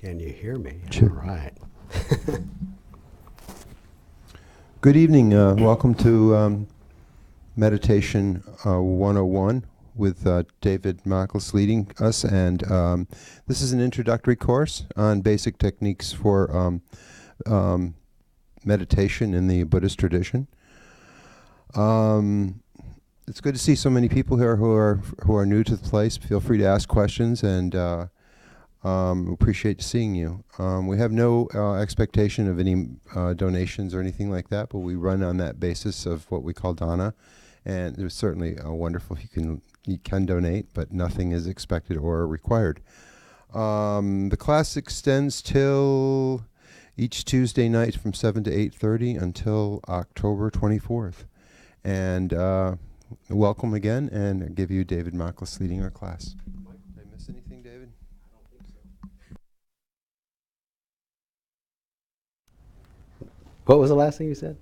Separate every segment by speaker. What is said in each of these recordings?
Speaker 1: Can you hear me?
Speaker 2: Sure.
Speaker 1: All right.
Speaker 2: Good evening. Welcome to Meditation 101 with David Mackles leading us. And this is an introductory course on basic techniques for meditation in the Buddhist tradition. It's good to see so many people here who are new to the place. Feel free to ask questions, and appreciate seeing you. We have no expectation of any donations or anything like that, but we run on that basis of what we call dana, and it's certainly wonderful if you can donate, but nothing is expected or required. The class extends till each Tuesday night from 7 to 8:30 until October 24th. And welcome again, and I give you David Mackles leading our class. Mike, did I miss anything, David?
Speaker 1: I don't think so. What was the last thing you said?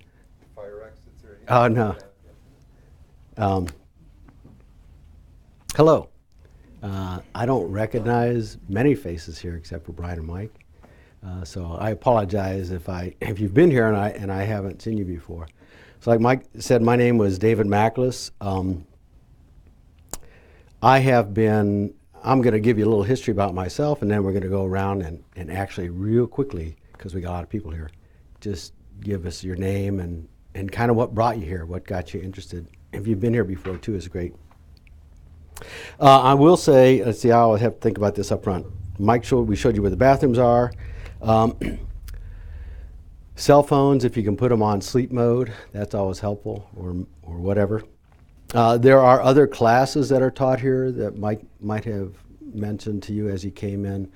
Speaker 2: Fire exits or anything?
Speaker 1: Oh, no. Hello. I don't recognize many faces here except for Brian and Mike. So I apologize if you've been here and I haven't seen you before. So like Mike said, my name was David Mackles. I'm going to give you a little history about myself, and then we're going to go around and actually real quickly, because we got a lot of people here, just give us your name and kind of what brought you here, what got you interested. If you've been here before too, is great. I will say, let's see, I always have to think about this up front. Mike we showed you where the bathrooms are. Cell phones, if you can put them on sleep mode, that's always helpful, or whatever. There are other classes that are taught here that Mike might have mentioned to you as he came in.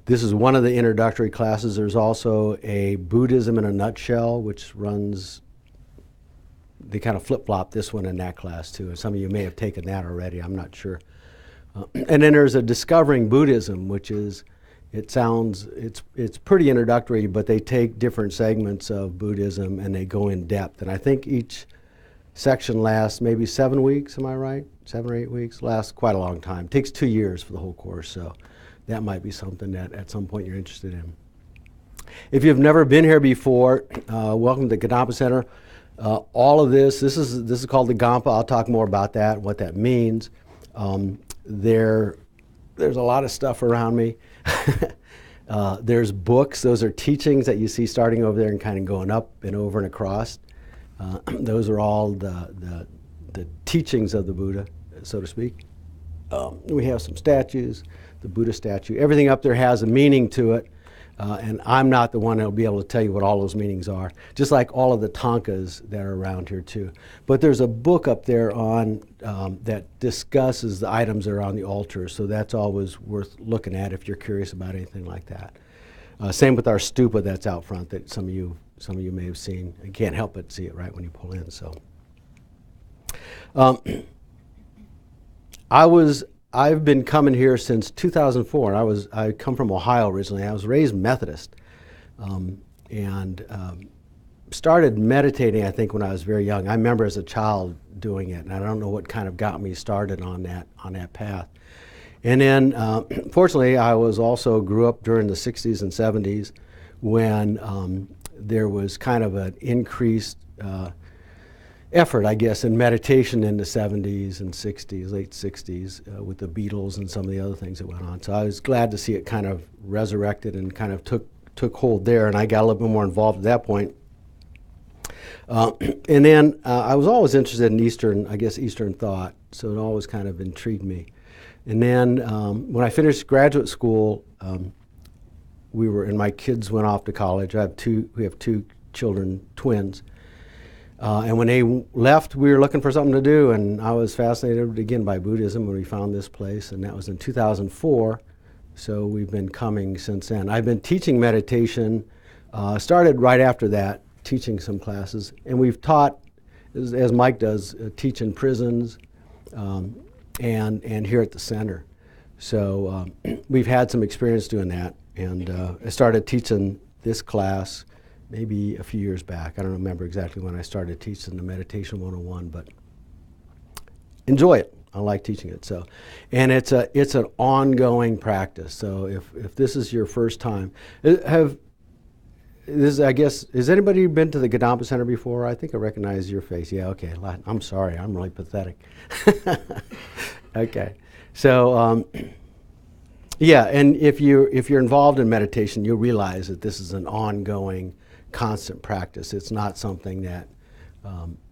Speaker 1: This is one of the introductory classes. There's also a Buddhism in a Nutshell, which runs, they kind of flip-flop this one and that class too. Some of you may have taken that already, I'm not sure. And then there's a Discovering Buddhism, which is, it's pretty introductory, but they take different segments of Buddhism and they go in depth. And I think each section lasts maybe 7 weeks, am I right? 7 or 8 weeks, lasts quite a long time. It takes 2 years for the whole course, so that might be something that at some point you're interested in. If you've never been here before, welcome to the Kadampa Center. All of this is called the Gampa. I'll talk more about that, what that means. There's a lot of stuff around me. There's books. Those are teachings that you see starting over there and kind of going up and over and across. Those are all the teachings of the Buddha, so to speak. We have some statues, the Buddha statue. Everything up there has a meaning to it, and I'm not the one that will be able to tell you what all those meanings are, just like all of the tankas that are around here too. But there's a book up there on that discusses the items that are on the altar, so that's always worth looking at if you're curious about anything like that. Same with our stupa that's out front that some of you may have seen. You can't help but see it right when you pull in. So, I've been coming here since 2004. I come from Ohio originally. I was raised Methodist, and started meditating, I think, when I was very young. I remember as a child doing it, and I don't know what kind of got me started on that path. And then, fortunately, I grew up during the 60s and 70s when there was kind of an increased effort, I guess, in meditation in the 70s and 60s, late 60s, with the Beatles and some of the other things that went on. So I was glad to see it kind of resurrected and kind of took hold there, and I got a little bit more involved at that point. And then I was always interested in Eastern thought, so it always kind of intrigued me. And then when I finished graduate school, my kids went off to college. We have two children, twins. And when they left, we were looking for something to do, and I was fascinated again by Buddhism when we found this place, and that was in 2004. So we've been coming since then. I've been teaching meditation, started right after that, teaching some classes, and we've taught, as Mike does, teach in prisons and here at the center. So we've had some experience doing that, and I started teaching this class maybe a few years back. I don't remember exactly when I started teaching the Meditation 101, but enjoy it. I like teaching it. So, and it's an ongoing practice. So if this is your first time, I guess, has anybody been to the Gadampa Center before? I think I recognize your face. Yeah, okay. I'm sorry. I'm really pathetic. Okay. So, yeah, and if you're involved in meditation, you'll realize that this is an ongoing, constant practice. It's not something that,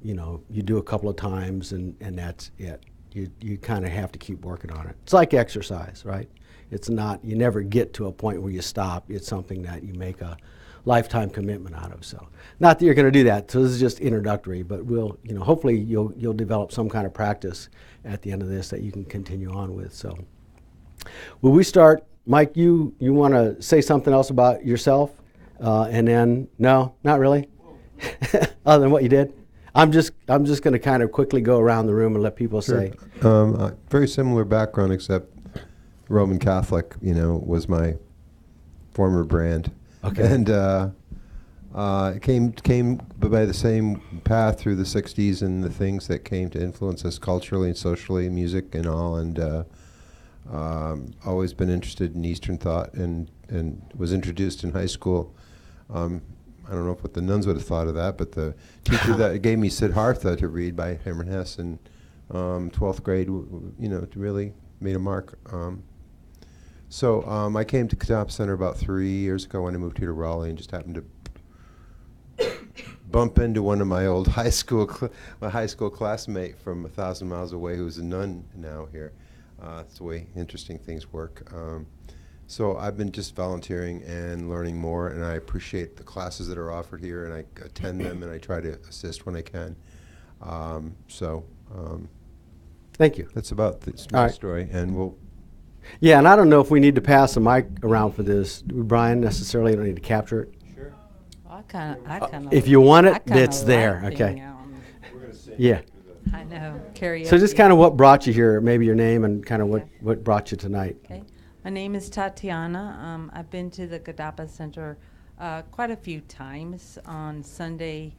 Speaker 1: you do a couple of times and that's it. You kind of have to keep working on it. It's like exercise, right? It's not, you never get to a point where you stop. It's something that you make a lifetime commitment out of. So, not that you're going to do that. So this is just introductory, but hopefully you'll develop some kind of practice at the end of this that you can continue on with. So, will we start? Mike, you want to say something else about yourself, and then no, not really. Other than what you did, I'm just going to kind of quickly go around the room and let people say.
Speaker 2: Very similar background, except Roman Catholic. Was my former brand.
Speaker 1: Okay.
Speaker 2: And came by the same path through the '60s and the things that came to influence us culturally and socially, music and all, and always been interested in Eastern thought, and was introduced in high school. I don't know what the nuns would have thought of that, but the teacher that gave me Siddhartha to read by Hermann Hesse in 12th grade, really made a mark. So I came to Gadampa Center about 3 years ago when I moved here to Raleigh, and just happened to bump into one of my old high school classmate from 1,000 miles away, who's a nun now here. That's the way interesting things work. So I've been just volunteering and learning more, and I appreciate the classes that are offered here, and I attend them, and I try to assist when I can.
Speaker 1: Thank you.
Speaker 2: That's about my
Speaker 1: right.
Speaker 2: story, and we'll.
Speaker 1: Yeah, and I don't know if we need to pass the mic around for this, Brian. Necessarily, don't need to capture it.
Speaker 3: Sure. I kind of.
Speaker 1: If you want it, it's there. Okay.
Speaker 2: We're going to sing.
Speaker 1: Yeah.
Speaker 3: I know. Karaoke.
Speaker 1: So just kind of what brought you here, maybe your name and kind of what brought you tonight.
Speaker 3: Okay. My name is Tatiana. I've been to the Gadampa Center quite a few times on Sunday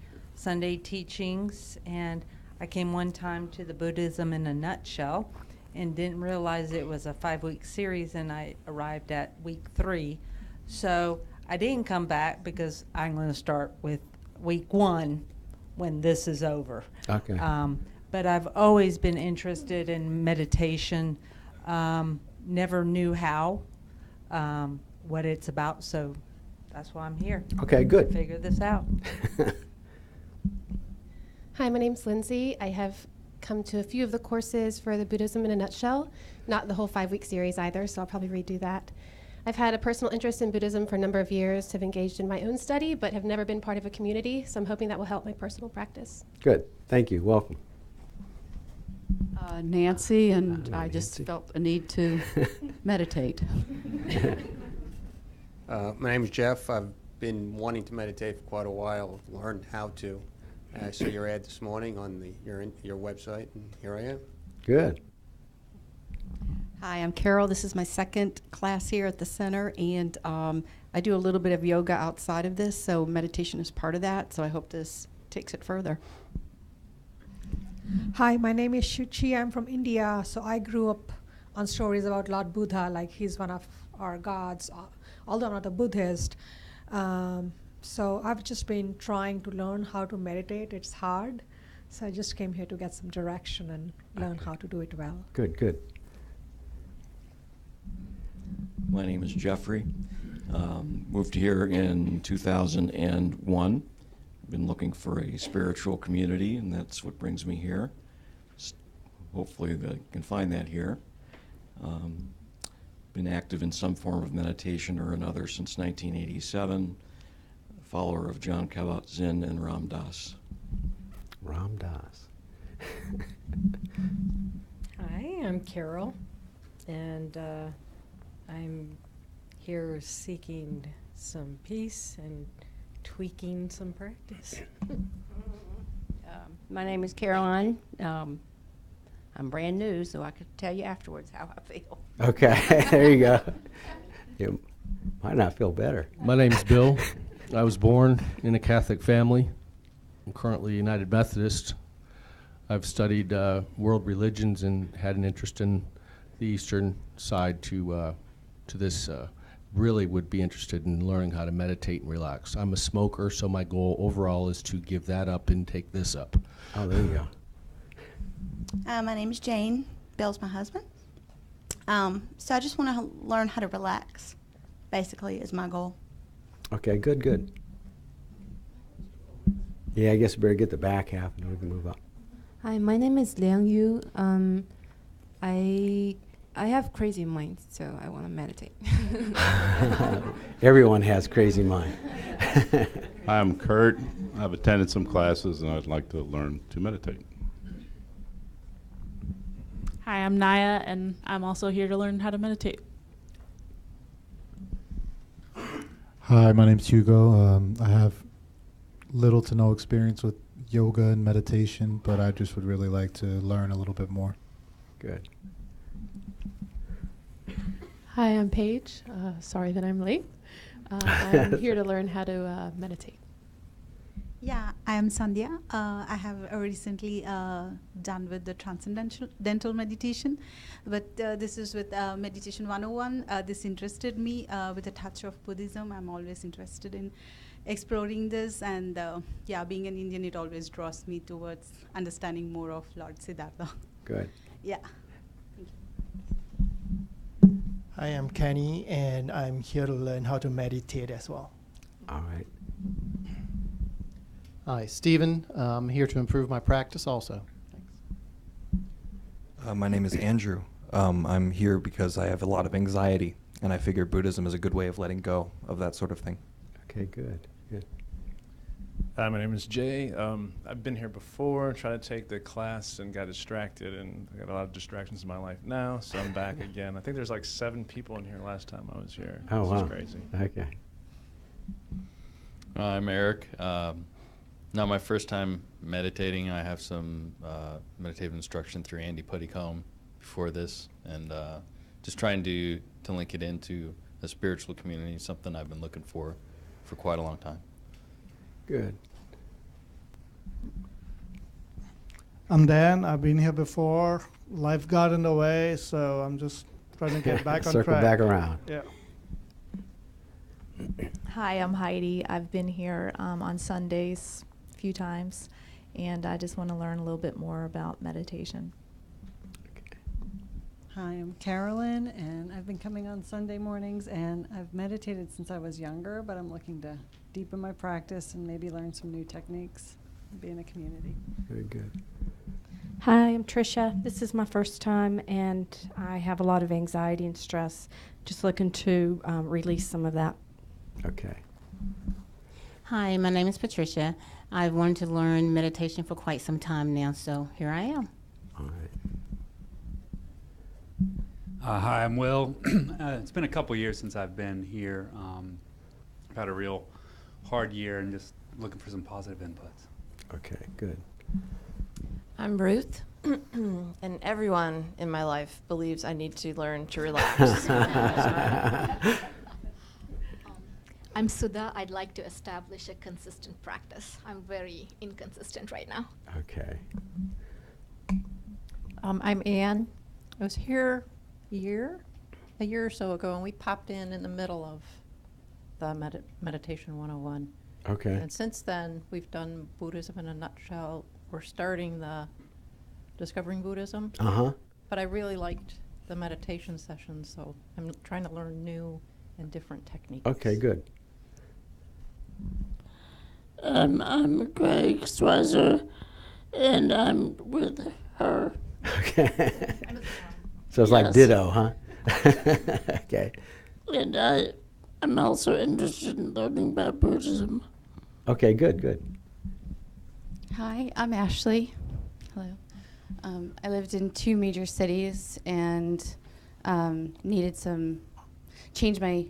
Speaker 3: teachings, and I came one time to the Buddhism in a Nutshell, and didn't realize it was a 5-week series, and I arrived at week 3. So I didn't come back because I'm going to start with week 1 when this is over.
Speaker 1: Okay.
Speaker 3: But I've always been interested in meditation. Never knew how, what it's about, so that's why I'm here.
Speaker 1: Okay, good.
Speaker 3: Figure this out.
Speaker 4: Hi, my name's Lindsay. I have come to a few of the courses for the Buddhism in a Nutshell, not the whole 5-week series either, so I'll probably redo that. I've had a personal interest in Buddhism for a number of years, have engaged in my own study, but have never been part of a community, so I'm hoping that will help my personal practice.
Speaker 1: Good. Thank you. Welcome.
Speaker 5: Nancy, and
Speaker 1: Hello,
Speaker 5: I just
Speaker 1: Nancy.
Speaker 5: felt a need to meditate.
Speaker 6: My name is Jeff. I've been wanting to meditate for quite a while. I've learned how to. I saw your ad this morning on your website, and here I am.
Speaker 1: Good.
Speaker 7: Hi, I'm Carol. This is my second class here at the center, and I do a little bit of yoga outside of this, so meditation is part of that, so I hope this takes it further.
Speaker 8: Hi, my name is Shuchi. I'm from India. So I grew up on stories about Lord Buddha, like he's one of our gods, although I'm not a Buddhist. So I've just been trying to learn how to meditate. It's hard. So I just came here to get some direction and learn how to do it well.
Speaker 1: Good, good.
Speaker 9: My name is Jeffrey. Moved here in 2001. Been looking for a spiritual community, and that's what brings me here. Hopefully I can find that here. Been active in some form of meditation or another since 1987. A follower of John Kabat-Zinn and Ram Dass.
Speaker 1: Ram Dass.
Speaker 10: Hi, I'm Carol, and I'm here seeking some peace and tweaking some practice.
Speaker 11: My name is Caroline. I'm brand new, so I could tell you afterwards how I feel.
Speaker 1: Okay, there you go. You might not feel better.
Speaker 12: My name's Bill. I was born in a Catholic family. I'm currently United Methodist. I've studied world religions and had an interest in the Eastern side to this. Really would be interested in learning how to meditate and relax. I'm a smoker, so my goal overall is to give that up and take this up.
Speaker 1: Oh, there you go.
Speaker 13: My name is Jane. Bill's my husband. So I just want to learn how to relax, basically, is my goal.
Speaker 1: Okay, good, good. Yeah, I guess we better get the back half and then we can move up.
Speaker 14: Hi, my name is Liang Yu. I have crazy mind, so I want to meditate.
Speaker 1: Everyone has crazy mind.
Speaker 15: Hi, I'm Kurt. I've attended some classes and I'd like to learn to meditate.
Speaker 16: Hi, I'm Naya, and I'm also here to learn how to meditate.
Speaker 17: Hi, my name's Hugo. I have little to no experience with yoga and meditation, but I just would really like to learn a little bit more.
Speaker 1: Good.
Speaker 18: Hi, I'm Paige. Sorry that I'm late. I'm here to learn how to meditate.
Speaker 19: Yeah, I am Sandhya. I have recently done with the Transcendental Meditation, but this is with Meditation 101. This interested me with a touch of Buddhism. I'm always interested in exploring this, and yeah, being an Indian, it always draws me towards understanding more of Lord Siddhartha.
Speaker 1: Good.
Speaker 19: Yeah.
Speaker 20: I am Kenny, and I'm here to learn how to meditate as well.
Speaker 1: All right.
Speaker 21: Hi, Stephen. I'm here to improve my practice also.
Speaker 22: My name is Andrew. I'm here because I have a lot of anxiety, and I figure Buddhism is a good way of letting go of that sort of thing.
Speaker 1: Okay, good, good.
Speaker 23: Hi, my name is Jay. I've been here before, tried to take the class and got distracted, and I got a lot of distractions in my life now, so I'm back again. I think there's like 7 people in here last time I was here.
Speaker 1: Oh,
Speaker 23: this
Speaker 1: wow.
Speaker 23: is crazy.
Speaker 1: Okay.
Speaker 24: I'm Eric. Not my first time meditating. I have some meditative instruction through Andy Puttycomb before this, and just trying to link it into a spiritual community, something I've been looking for quite a long time.
Speaker 1: Good.
Speaker 25: I'm Dan. I've been here before. Life got in the way, so I'm just trying to get back on track.
Speaker 1: Circle back around.
Speaker 25: Yeah.
Speaker 26: Hi, I'm Heidi. I've been here on Sundays a few times, and I just want to learn a little bit more about meditation.
Speaker 27: Hi, I'm Carolyn, and I've been coming on Sunday mornings, and I've meditated since I was younger, but I'm looking to deepen my practice and maybe learn some new techniques and be in a community.
Speaker 1: Very good.
Speaker 28: Hi, I'm Tricia. This is my first time, and I have a lot of anxiety and stress. Just looking to release some of that.
Speaker 1: Okay.
Speaker 29: Hi, my name is Patricia. I've wanted to learn meditation for quite some time now, so here I am.
Speaker 1: All right.
Speaker 30: Hi, I'm Will. It's been a couple years since I've been here. I've had a real hard year and just looking for some positive inputs.
Speaker 1: Okay, good.
Speaker 31: I'm Ruth, and everyone in my life believes I need to learn to relax.
Speaker 32: I'm Sudha. I'd like to establish a consistent practice. I'm very inconsistent right now.
Speaker 1: Okay.
Speaker 33: I'm Ann. I was here a year or so ago, and we popped in the middle of the Meditation 101.
Speaker 1: Okay.
Speaker 33: And since then, we've done Buddhism in a nutshell. We're starting the Discovering Buddhism.
Speaker 1: Uh-huh.
Speaker 33: But I really liked the meditation sessions, so I'm trying to learn new and different techniques.
Speaker 1: Okay, good.
Speaker 34: I'm Greg Schweizer, and I'm with her.
Speaker 1: Okay. So it's like
Speaker 34: Yes.
Speaker 1: ditto, huh? Okay.
Speaker 34: And I'm also interested in learning about Buddhism.
Speaker 1: Okay, good, good.
Speaker 35: Hi, I'm Ashley. Hello. I lived in 2 major cities and needed change my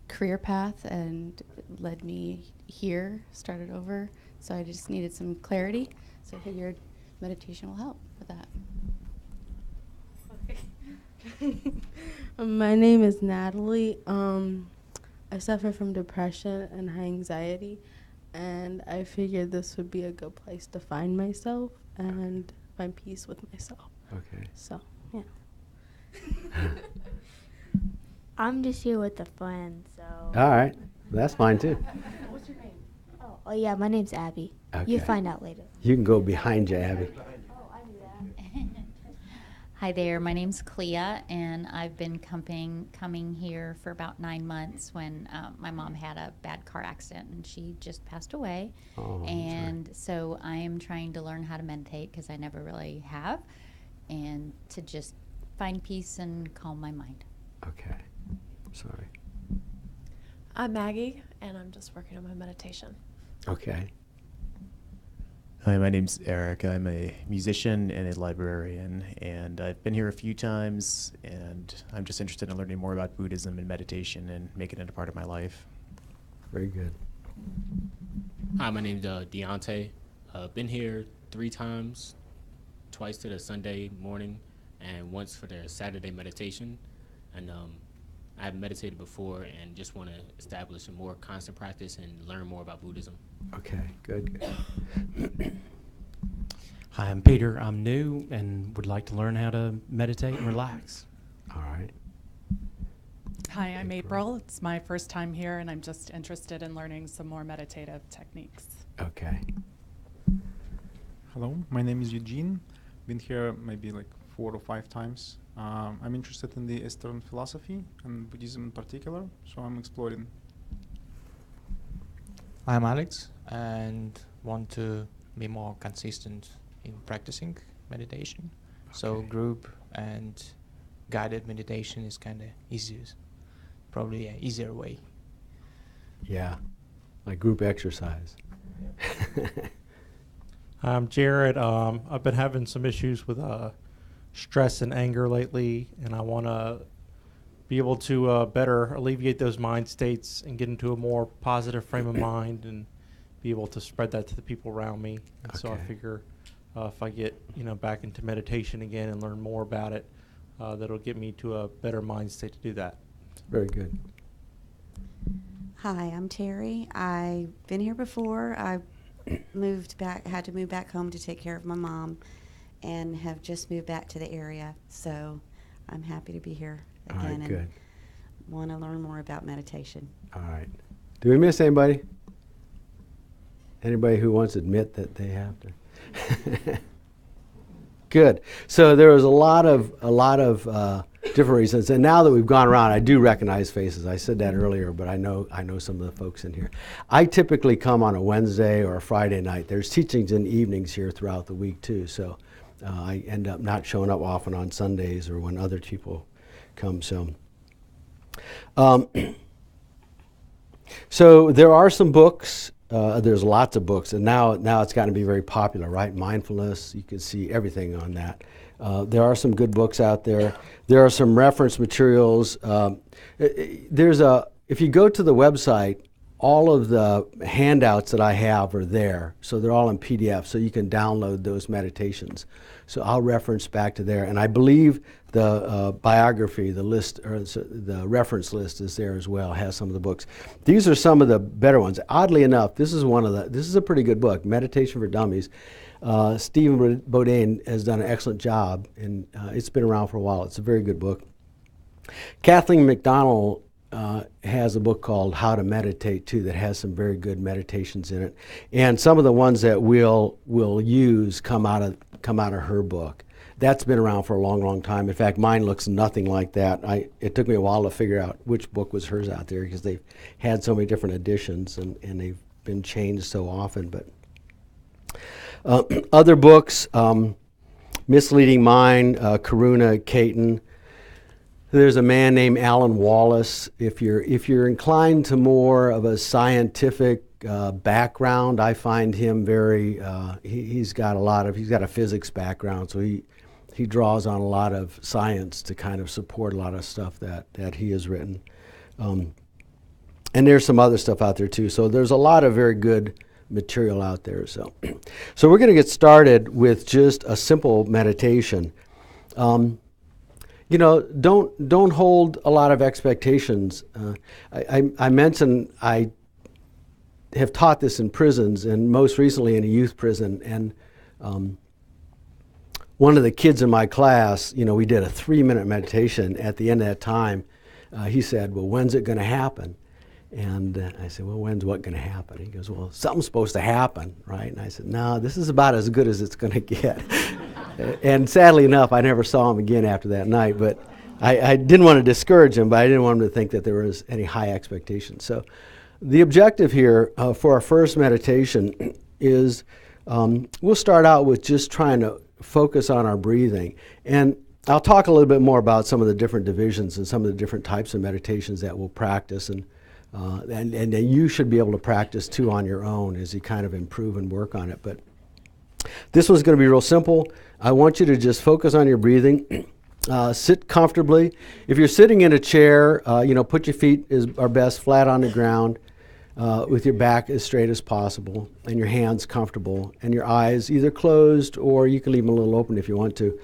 Speaker 35: career path, and it led me here, started over. So I just needed some clarity. So I figured meditation will help with that.
Speaker 14: My name is Natalie. I suffer from depression and anxiety, and I figured this would be a good place to find myself and find peace with myself.
Speaker 1: Okay.
Speaker 14: So, yeah.
Speaker 2: I'm just here with a friend, so.
Speaker 1: All right. That's fine too.
Speaker 2: What's your name? Oh, yeah, my name's Abby. You'll
Speaker 1: Okay.
Speaker 2: find out later.
Speaker 1: You can go behind you, Abby.
Speaker 3: Hi there, my name's Clea, and I've been coming here for about 9 months when my mom had a bad car accident and she just passed away.
Speaker 1: Oh, I'm
Speaker 3: And so I am trying to learn how to meditate because I never really have, and to just find peace and calm my mind.
Speaker 1: Okay. Sorry.
Speaker 4: I'm Maggie, and I'm just working on my meditation.
Speaker 1: Okay.
Speaker 5: Hi, my name's Eric. I'm a musician and a librarian, and I've been here a few times, and I'm just interested in learning more about Buddhism and meditation and making it a part of my life.
Speaker 1: Very good.
Speaker 6: Hi, my name's Deontay. Been here 3 times, twice to the Sunday morning and once for the Saturday meditation. And I have meditated before and just want to establish a more constant practice and learn more about Buddhism.
Speaker 1: Okay, good.
Speaker 7: Hi, I'm Peter. I'm new and would like to learn how to meditate and relax.
Speaker 1: All right.
Speaker 8: Hi, I'm April. It's my first time here, and I'm just interested in learning some more meditative techniques.
Speaker 1: Okay.
Speaker 9: Hello, my name is Eugene. Been here maybe like 4 or 5 times. I'm interested in the Eastern philosophy and Buddhism in particular, so I'm exploring.
Speaker 10: I'm Alex and want to be more consistent in practicing meditation. So group and guided meditation is kind of easiest, probably an easier way.
Speaker 1: Yeah, like group exercise.
Speaker 11: I'm Jared. I've been having some issues with stress and anger lately, and I want to be able to better alleviate those mind states and get into a more positive frame of mind and be able to spread that to the people around me. And so I
Speaker 1: Okay.
Speaker 11: figure if I get back into meditation again and learn more about it, that'll get me to a better mind state to do that.
Speaker 1: Very good.
Speaker 12: Hi, I'm Terry. I've been here before. I had to move back home to take care of my mom, and have just moved back to the area. So I'm happy to be here
Speaker 1: All
Speaker 12: again
Speaker 1: right, good.
Speaker 12: and want to learn more about meditation.
Speaker 1: All right. Do we miss anybody? Anybody who wants to admit that they have to? Good. So there was a lot of different reasons, and now that we've gone around, I do recognize faces. I said that earlier, but I know some of the folks in here. I typically come on a Wednesday or a Friday night. There's teachings in evenings here throughout the week too, so I end up not showing up often on Sundays or when other people come. So there are some books. There's lots of books, and now it's gotten to be very popular, right? Mindfulness, you can see everything on that. There are some good books out there. There are some reference materials. If you go to the website, all of the handouts that I have are there. So they're all in PDF, so you can download those meditations. So I'll reference back to there. And I believe the biography, the list, or the reference list is there as well, has some of the books. These are some of the better ones. Oddly enough, this is a pretty good book, Meditation for Dummies. Stephen Boudin has done an excellent job, and it's been around for a while. It's a very good book. Kathleen McDonald has a book called How to Meditate too, that has some very good meditations in it, and some of the ones that we'll use come out of her book. That's been around for a long, long time. In fact, mine looks nothing like that. It took me a while to figure out which book was hers out there because they've had so many different editions and they've been changed so often. But other books, Misleading Mind, Karuna Caton. There's a man named Alan Wallace. If you're inclined to more of a scientific background, I find him very. He's got a physics background, so he draws on a lot of science to kind of support a lot of stuff that he has written. And there's some other stuff out there too. So there's a lot of very good material out there. So we're going to get started with just a simple meditation. Don't hold a lot of expectations. I mentioned I have taught this in prisons, and most recently in a youth prison. And one of the kids in my class, we did a 3-minute meditation. At the end of that time, he said, well, when's it going to happen? And I said, well, when's what going to happen? He goes, well, something's supposed to happen, right? And I said, no, this is about as good as it's going to get. And sadly enough, I never saw him again after that night. But I didn't want to discourage him, but I didn't want him to think that there was any high expectations. So the objective here for our first meditation is we'll start out with just trying to focus on our breathing. And I'll talk a little bit more about some of the different divisions and some of the different types of meditations that we'll practice. And you should be able to practice too on your own as you kind of improve and work on it. But this one's going to be real simple. I want you to just focus on your breathing. Sit comfortably. If you're sitting in a chair, put your feet are best flat on the ground with your back as straight as possible and your hands comfortable and your eyes either closed or you can leave them a little open if you want to.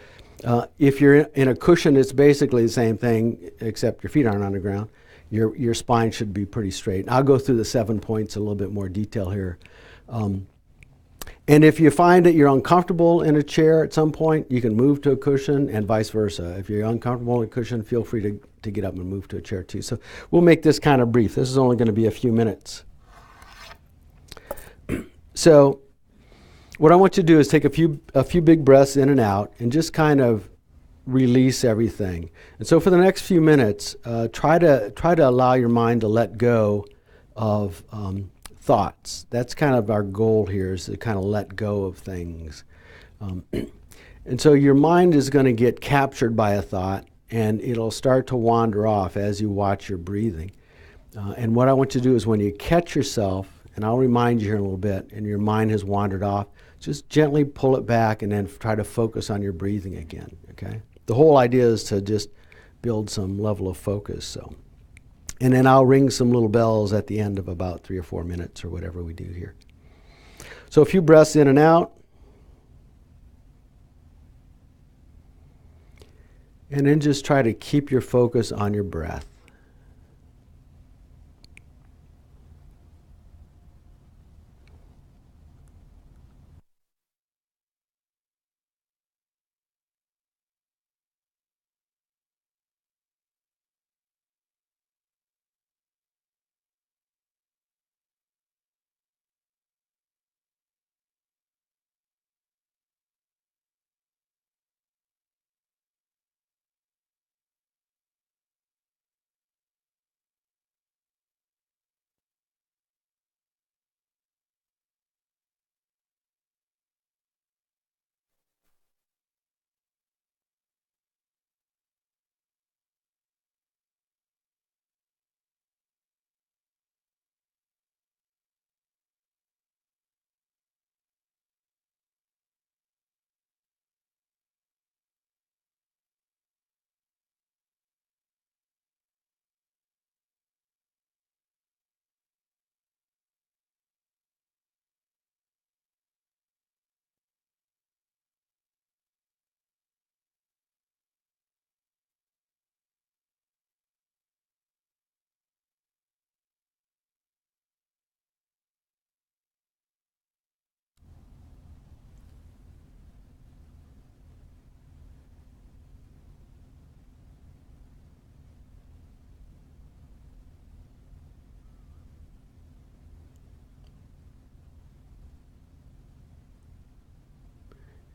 Speaker 1: If you're in a cushion, it's basically the same thing except your feet aren't on the ground. Your spine should be pretty straight. I'll go through the 7 points in a little bit more detail here. And if you find that you're uncomfortable in a chair at some point, you can move to a cushion and vice versa. If you're uncomfortable in a cushion, feel free to get up and move to a chair too. So we'll make this kind of brief. This is only going to be a few minutes. So what I want you to do is take a few big breaths in and out and just kind of release everything. And so for the next few minutes, try to allow your mind to let go of thoughts. That's kind of our goal here, is to kind of let go of things. And so your mind is going to get captured by a thought and it'll start to wander off as you watch your breathing. And what I want you to do is when you catch yourself, and I'll remind you here in a little bit, and your mind has wandered off, just gently pull it back and then try to focus on your breathing again, okay? The whole idea is to just build some level of focus. So, and then I'll ring some little bells at the end of about 3 or 4 minutes or whatever we do here. So a few breaths in and out. And then just try to keep your focus on your breath.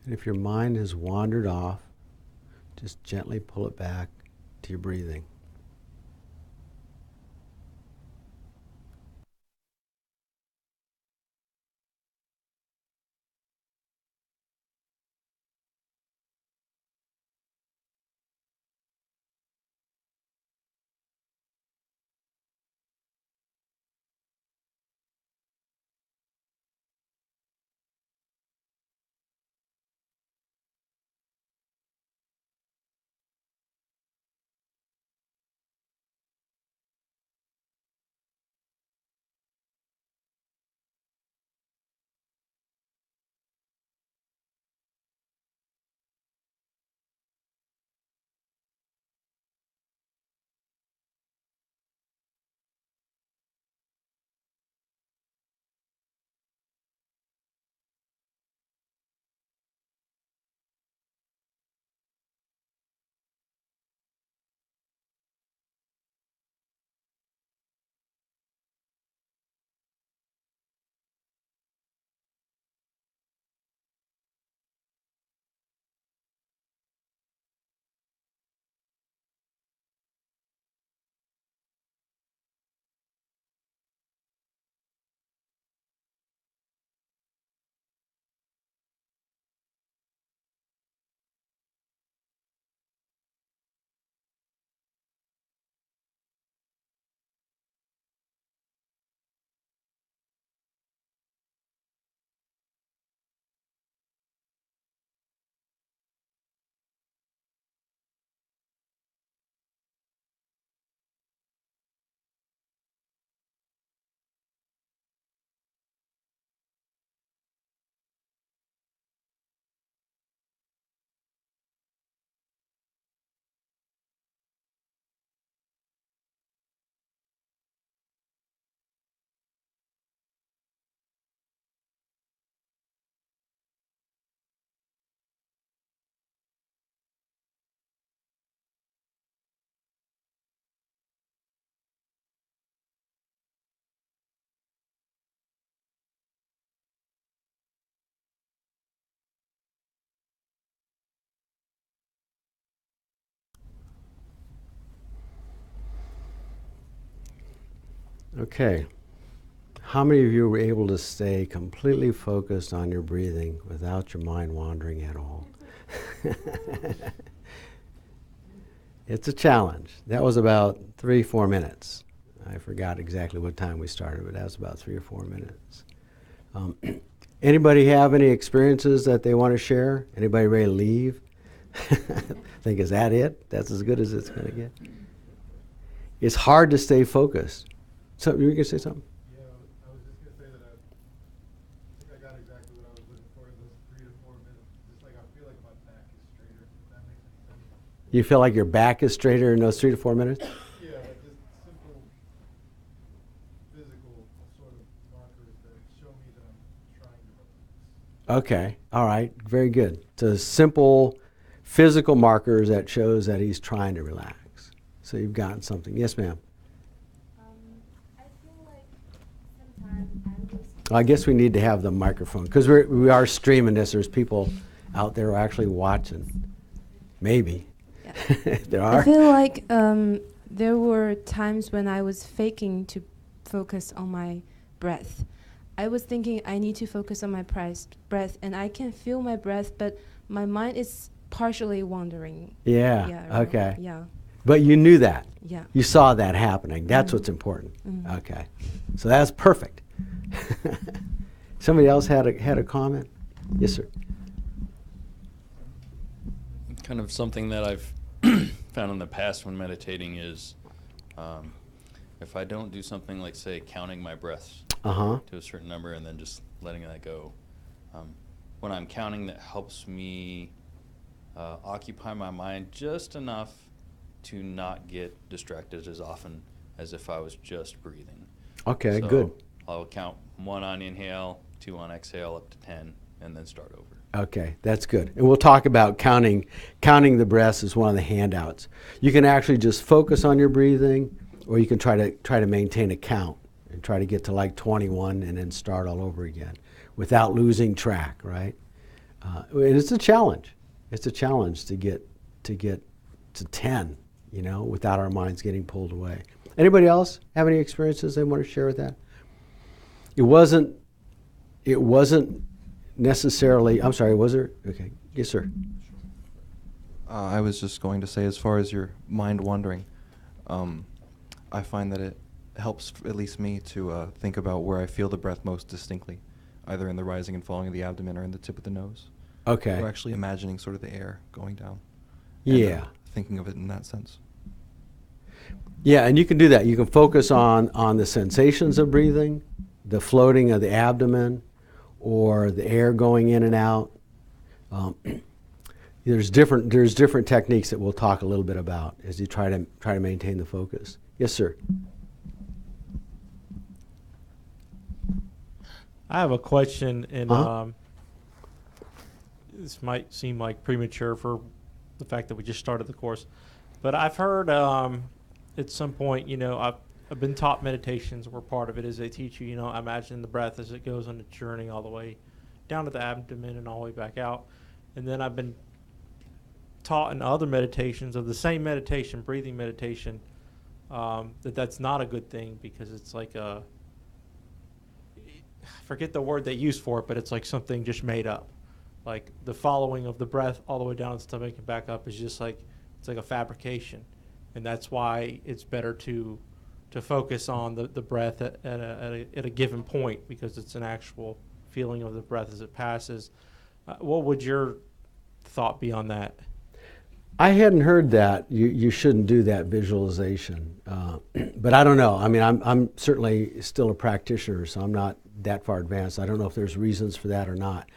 Speaker 1: And if your mind has wandered off, just gently pull it back to your breathing. Okay. How many of you were able to stay completely focused on your breathing without your mind wandering at all? It's a challenge. That was about 3-4 minutes. I forgot exactly what time we started, but that was about 3 or 4 minutes. Anybody have any experiences that they want to share? Anybody ready to leave? Think, is that it? That's as good as it's going to get? It's hard to stay focused. So you were going to say something?
Speaker 13: Yeah, I was just going to say that I think I got exactly what I was looking for in those 3 to 4 minutes. Just like I feel like my back is straighter, if that makes any sense.
Speaker 1: You feel like your back is straighter in those 3 to 4 minutes?
Speaker 13: Yeah, like just simple physical sort of markers that show me that I'm trying to relax.
Speaker 1: Okay, all right, very good. So simple physical markers that shows that he's trying to relax. So you've gotten something. Yes, ma'am.
Speaker 14: I feel like sometimes I'm just
Speaker 1: I guess we need to have the microphone because we are streaming this. There's people out there who are actually watching. Maybe. There are.
Speaker 14: I feel like there were times when I was faking to focus on my breath. I was thinking I need to focus on my breath, and I can feel my breath, but my mind is partially wandering.
Speaker 1: Yeah.
Speaker 14: Right.
Speaker 1: Okay.
Speaker 14: Yeah.
Speaker 1: But you knew that.
Speaker 14: Yeah.
Speaker 1: You saw that happening. That's what's important. Okay. So that's perfect. Somebody else had a comment? Yes, sir.
Speaker 15: Kind of something that I've found in the past when meditating is if I don't do something like, say, counting my breaths to a certain number and then just letting that go, when I'm counting, that helps me occupy my mind just enough to not get distracted as often as if I was just breathing.
Speaker 1: Okay,
Speaker 15: So
Speaker 1: good.
Speaker 15: I'll count 1 on inhale, 2 on exhale, up to 10, and then start over.
Speaker 1: Okay, that's good. And we'll talk about counting the breaths as one of the handouts. You can actually just focus on your breathing, or you can try to maintain a count and try to get to like 21 and then start all over again without losing track, right? And it's a challenge. It's a challenge to get to 10, you know, without our minds getting pulled away. Anybody else have any experiences they want to share with that? It wasn't necessarily, I'm sorry, was there? Okay, yes, sir.
Speaker 16: I was just going to say, as far as your mind wandering, I find that it helps, at least me, to think about where I feel the breath most distinctly, either in the rising and falling of the abdomen or in the tip of the nose.
Speaker 1: Okay.
Speaker 16: Or actually imagining sort of the air going down.
Speaker 1: Yeah.
Speaker 16: And, thinking of it in that sense.
Speaker 1: Yeah, and you can do that. You can focus on the sensations of breathing, the floating of the abdomen, or the air going in and out. There's different techniques that we'll talk a little bit about as you try to maintain the focus. Yes, sir.
Speaker 11: I have a question, and this might seem like premature for the fact that we just started the course, but I've heard at some point, you know, I've been taught meditations where part of it is they teach you, you know, imagine the breath as it goes on the journey all the way down to the abdomen and all the way back out. And then I've been taught in other meditations of the same meditation, breathing meditation, that's not a good thing because it's like I forget the word they use for it, but it's like something just made up. Like the following of the breath all the way down the stomach and back up is just like, it's like a fabrication. And that's why it's better to focus on the breath at a given point, because it's an actual feeling of the breath as it passes. What would your thought be on that?
Speaker 1: I hadn't heard that. You shouldn't do that visualization. But I don't know. I mean, I'm certainly still a practitioner, so I'm not that far advanced. I don't know if there's reasons for that or not.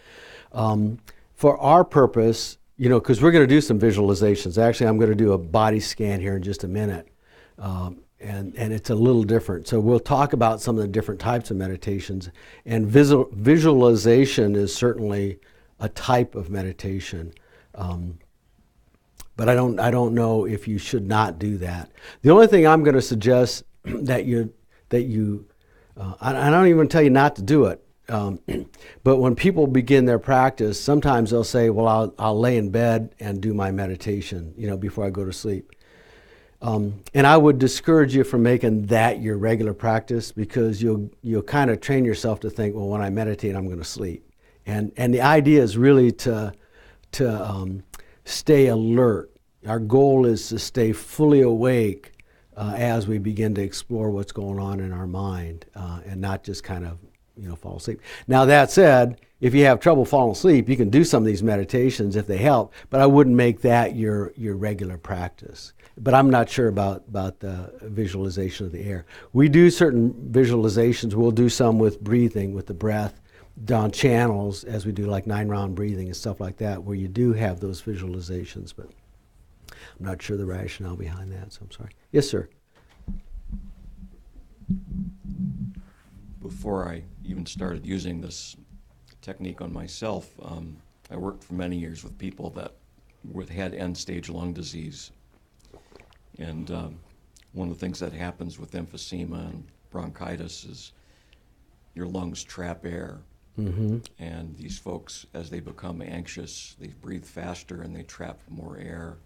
Speaker 1: For our purpose, you know, because we're going to do some visualizations. Actually, I'm going to do a body scan here in just a minute. And it's a little different. So we'll talk about some of the different types of meditations. And visualization is certainly a type of meditation. But I don't know if you should not do that. The only thing I'm going to suggest that you I don't even tell you not to do it. But when people begin their practice, sometimes they'll say, well, I'll lay in bed and do my meditation, you know, before I go to sleep. And I would discourage you from making that your regular practice, because you'll kind of train yourself to think, well, when I meditate, I'm going to sleep. And the idea is really to stay alert. Our goal is to stay fully awake as we begin to explore what's going on in our mind, and not just kind of fall asleep. Now that said, if you have trouble falling asleep, you can do some of these meditations if they help, but I wouldn't make that your regular practice. But I'm not sure about the visualization of the air. We do certain visualizations. We'll do some with breathing, with the breath, down channels, as we do like 9-round breathing and stuff like that, where you do have those visualizations, but I'm not sure the rationale behind that, so I'm sorry. Yes, sir.
Speaker 17: Before I even started using this technique on myself, I worked for many years with people that had end-stage lung disease. And one of the things that happens with emphysema and bronchitis is your lungs trap air.
Speaker 1: Mm-hmm.
Speaker 17: And these folks, as they become anxious, they breathe faster and they trap more air,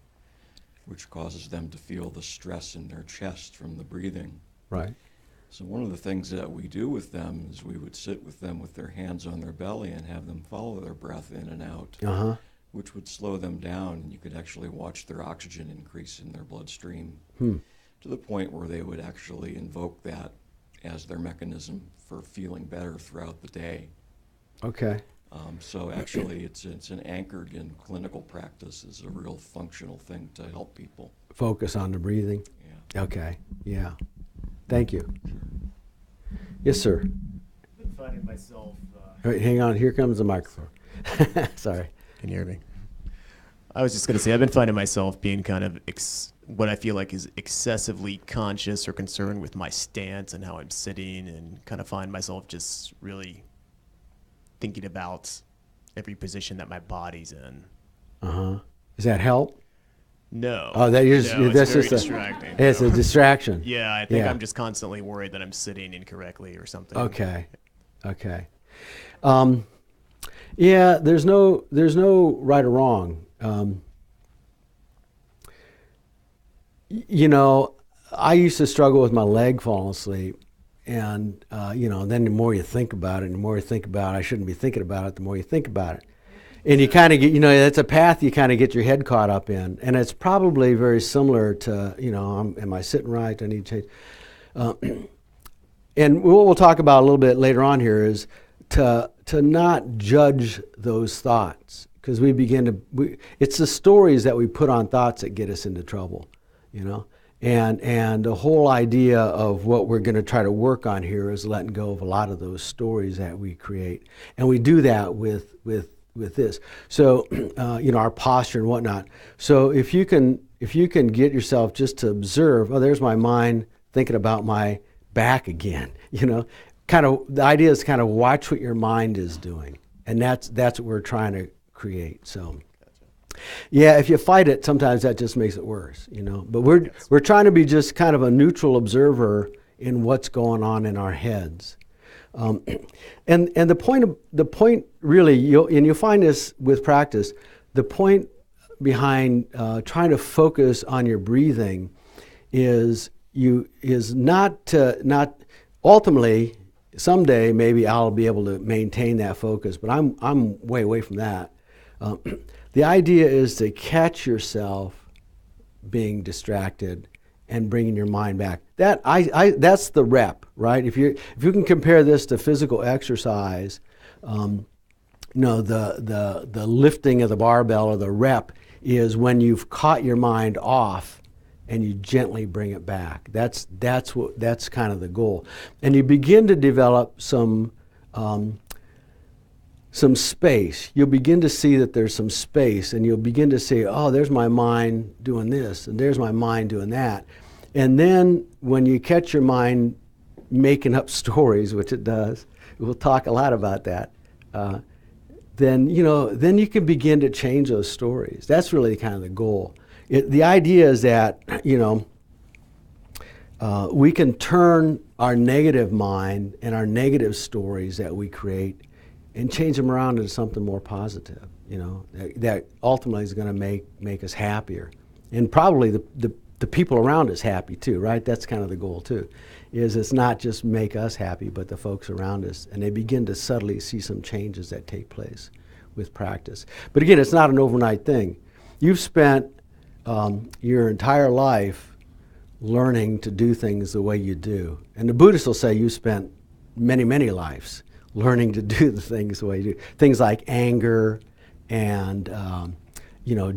Speaker 17: which causes them to feel the stress in their chest from the breathing.
Speaker 1: Right.
Speaker 17: So one of the things that we do with them is we would sit with them with their hands on their belly and have them follow their breath in and out, which would slow them down, and you could actually watch their oxygen increase in their bloodstream to the point where they would actually invoke that as their mechanism for feeling better throughout the day.
Speaker 1: Okay.
Speaker 17: So actually it's an anchored in clinical practice, is a real functional thing to help people.
Speaker 1: Focus on the breathing?
Speaker 17: Yeah.
Speaker 1: Okay, yeah. Thank you. Yes, sir.
Speaker 5: I've been finding myself...
Speaker 1: All right, hang on, here comes the microphone. Sorry.
Speaker 5: Can you hear me? I was just going to say, I've been finding myself being kind of what I feel like is excessively conscious or concerned with my stance and how I'm sitting, and kind of find myself just really thinking about every position that my body's in.
Speaker 1: Does that help?
Speaker 5: No.
Speaker 1: Oh,
Speaker 5: it's
Speaker 1: that's
Speaker 5: very
Speaker 1: just
Speaker 5: distracting.
Speaker 1: It's a distraction.
Speaker 5: Yeah, I think I'm just constantly worried that I'm sitting incorrectly or something.
Speaker 1: Okay. Okay. Yeah, there's no right or wrong. I used to struggle with my leg falling asleep, and then the more you think about it, and the more you think about it, I shouldn't be thinking about it, the more you think about it. And you kind of get, that's a path you kind of get your head caught up in. And it's probably very similar to, am I sitting right? I need to change. And what we'll talk about a little bit later on here is to not judge those thoughts, because it's the stories that we put on thoughts that get us into trouble, And the whole idea of what we're going to try to work on here is letting go of a lot of those stories that we create. And we do that with this. So, our posture and whatnot. So if you can get yourself just to observe, oh, there's my mind thinking about my back again, kind of, the idea is kind of watch what your mind is doing. And that's what we're trying to create. So, yeah, if you fight it, sometimes that just makes it worse, But we're trying to be just kind of a neutral observer in what's going on in our heads. And the point really, you'll find this with practice, the point behind trying to focus on your breathing is not ultimately, someday maybe I'll be able to maintain that focus, but I'm way away from that. The idea is to catch yourself being distracted and bringing your mind back. That's the rep, right? If you can compare this to physical exercise, the lifting of the barbell or the rep is when you've caught your mind off and you gently bring it back. That's kind of the goal, and you begin to develop some space. You'll begin to see that there's some space, and you'll begin to say, oh, there's my mind doing this, and there's my mind doing that. And then when you catch your mind making up stories, which it does, we'll talk a lot about that, then you can begin to change those stories. That's really kind of the goal. The idea is that, we can turn our negative mind and our negative stories that we create and change them around into something more positive, that ultimately is going to make us happier. And probably the the people around us happy too, right? That's kind of the goal too, is it's not just make us happy, but the folks around us. And they begin to subtly see some changes that take place with practice. But again, it's not an overnight thing. You've spent your entire life learning to do things the way you do. And the Buddhists will say you spent many, many lives learning to do the things the way you do. Things like anger and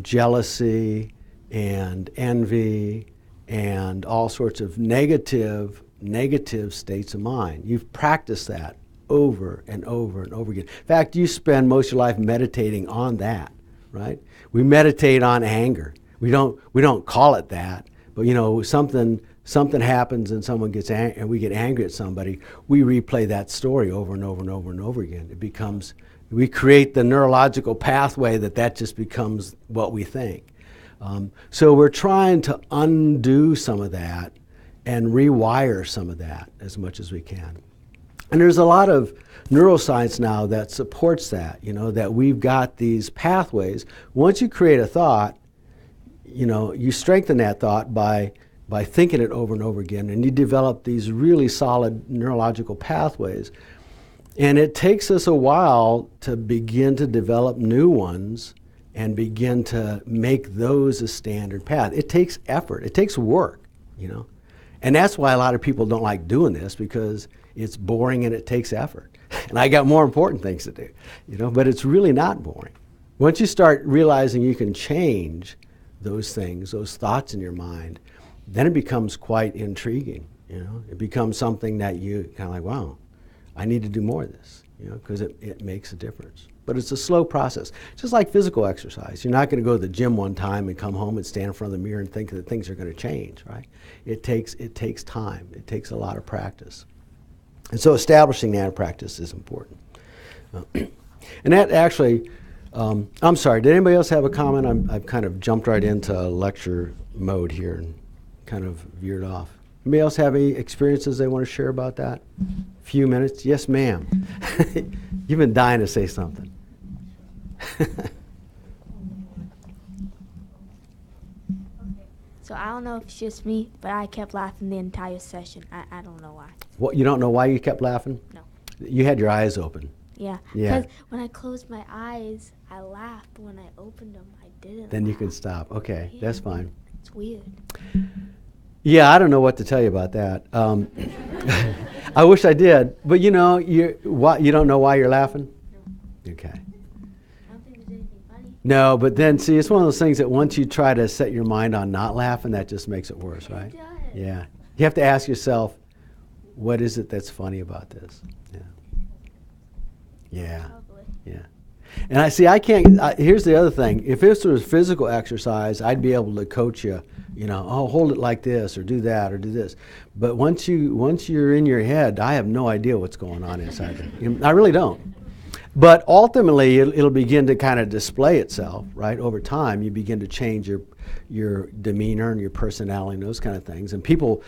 Speaker 1: jealousy and envy and all sorts of negative states of mind. You've practiced that over and over and over again. In fact, you spend most of your life meditating on that, right? We meditate on anger. We don't call it that, but something happens and someone gets and we get angry at somebody, we replay that story over and over and over and over again. It becomes, we create the neurological pathway that just becomes what we think. So we're trying to undo some of that and rewire some of that as much as we can. And there's a lot of neuroscience now that supports that, that we've got these pathways. Once you create a thought, you strengthen that thought by thinking it over and over again, and you develop these really solid neurological pathways. And it takes us a while to begin to develop new ones and begin to make those a standard path. It takes effort. It takes work, And that's why a lot of people don't like doing this, because it's boring and it takes effort. And I got more important things to do, but it's really not boring. Once you start realizing you can change those things, those thoughts in your mind, then it becomes quite intriguing, It becomes something that you kind of like, wow, I need to do more of this, because it makes a difference. But it's a slow process, just like physical exercise. You're not going to go to the gym one time and come home and stand in front of the mirror and think that things are going to change, right? It takes time. It takes a lot of practice. And so establishing that practice is important. And that actually, I'm sorry, did anybody else have a comment? I've kind of jumped right into lecture mode here and kind of veered off. Anybody else have any experiences they want to share about that? Few minutes? Yes, ma'am. You've been dying to say something.
Speaker 2: So I don't know if it's just me, but I kept laughing the entire session. I don't know why.
Speaker 1: What, you don't know why you kept laughing?
Speaker 2: No.
Speaker 1: You had your eyes open.
Speaker 2: Yeah.
Speaker 1: Yeah.
Speaker 2: Because when I closed my eyes, I laughed, but when I opened them, I didn't.
Speaker 1: Then you
Speaker 2: laugh.
Speaker 1: can stop. Okay,
Speaker 2: Yeah.
Speaker 1: that's fine.
Speaker 2: It's weird.
Speaker 1: Yeah, I don't know what to tell you about that. I wish I did, but you don't know why you're laughing? No. Okay.
Speaker 2: I don't think there's anything funny.
Speaker 1: No, but then see, it's one of those things that once you try to set your mind on not laughing, that just makes it worse, right?
Speaker 2: It does.
Speaker 1: Yeah. You have to ask yourself, what is it that's funny about this? Yeah. Yeah.
Speaker 2: Probably.
Speaker 1: Yeah. And I can't, here's the other thing. If this was physical exercise, I'd be able to coach you, hold it like this or do that or do this. But once you're in your head, I have no idea what's going on inside there. I really don't. But ultimately, it'll begin to kind of display itself, right? Over time, you begin to change your demeanor and your personality and those kind of things. And people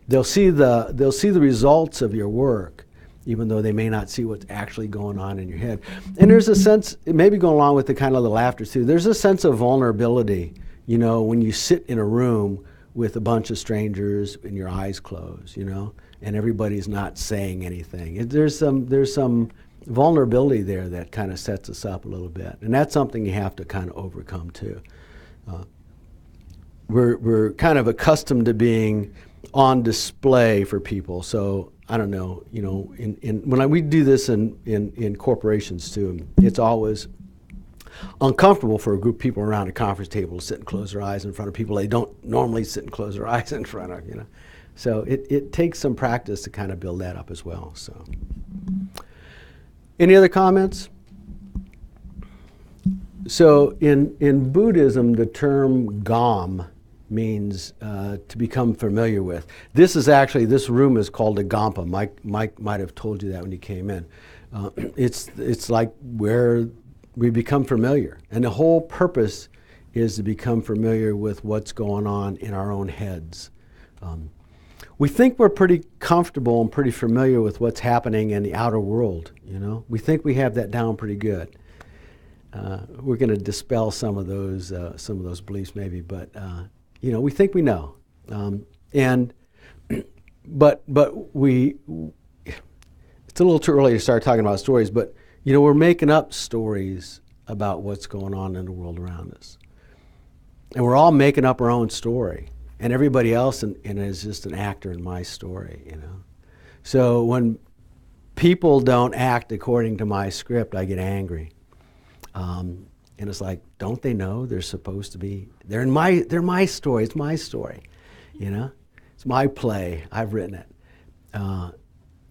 Speaker 1: they'll see the results of your work, even though they may not see what's actually going on in your head. And there's a sense, maybe going along with the kind of the laughter too, there's a sense of vulnerability, when you sit in a room with a bunch of strangers and your eyes closed, and everybody's not saying anything. There's some vulnerability there that kind of sets us up a little bit. And that's something you have to kind of overcome too. We're kind of accustomed to being on display for people. So I don't know, when we do this in corporations too, it's always uncomfortable for a group of people around a conference table to sit and close their eyes in front of people they don't normally sit and close their eyes in front of, So it takes some practice to kind of build that up as well. So, any other comments? So in Buddhism, the term gom means to become familiar with. This room is called a Gampa. Mike might have told you that when he came in. It's like where we become familiar. And the whole purpose is to become familiar with what's going on in our own heads. We think we're pretty comfortable and pretty familiar with what's happening in the outer world, We think we have that down pretty good. We're going to dispel some of those beliefs maybe, but You know, we think we know. And but we it's a little too early to start talking about stories, but you know, we're making up stories about what's going on in the world around us. And we're all making up our own story. And everybody else in it is just an actor in my story, you know. So when people don't act according to my script, I get angry. And it's like, don't they know they're supposed to be? They're my story. It's my story, you know. It's my play. I've written it.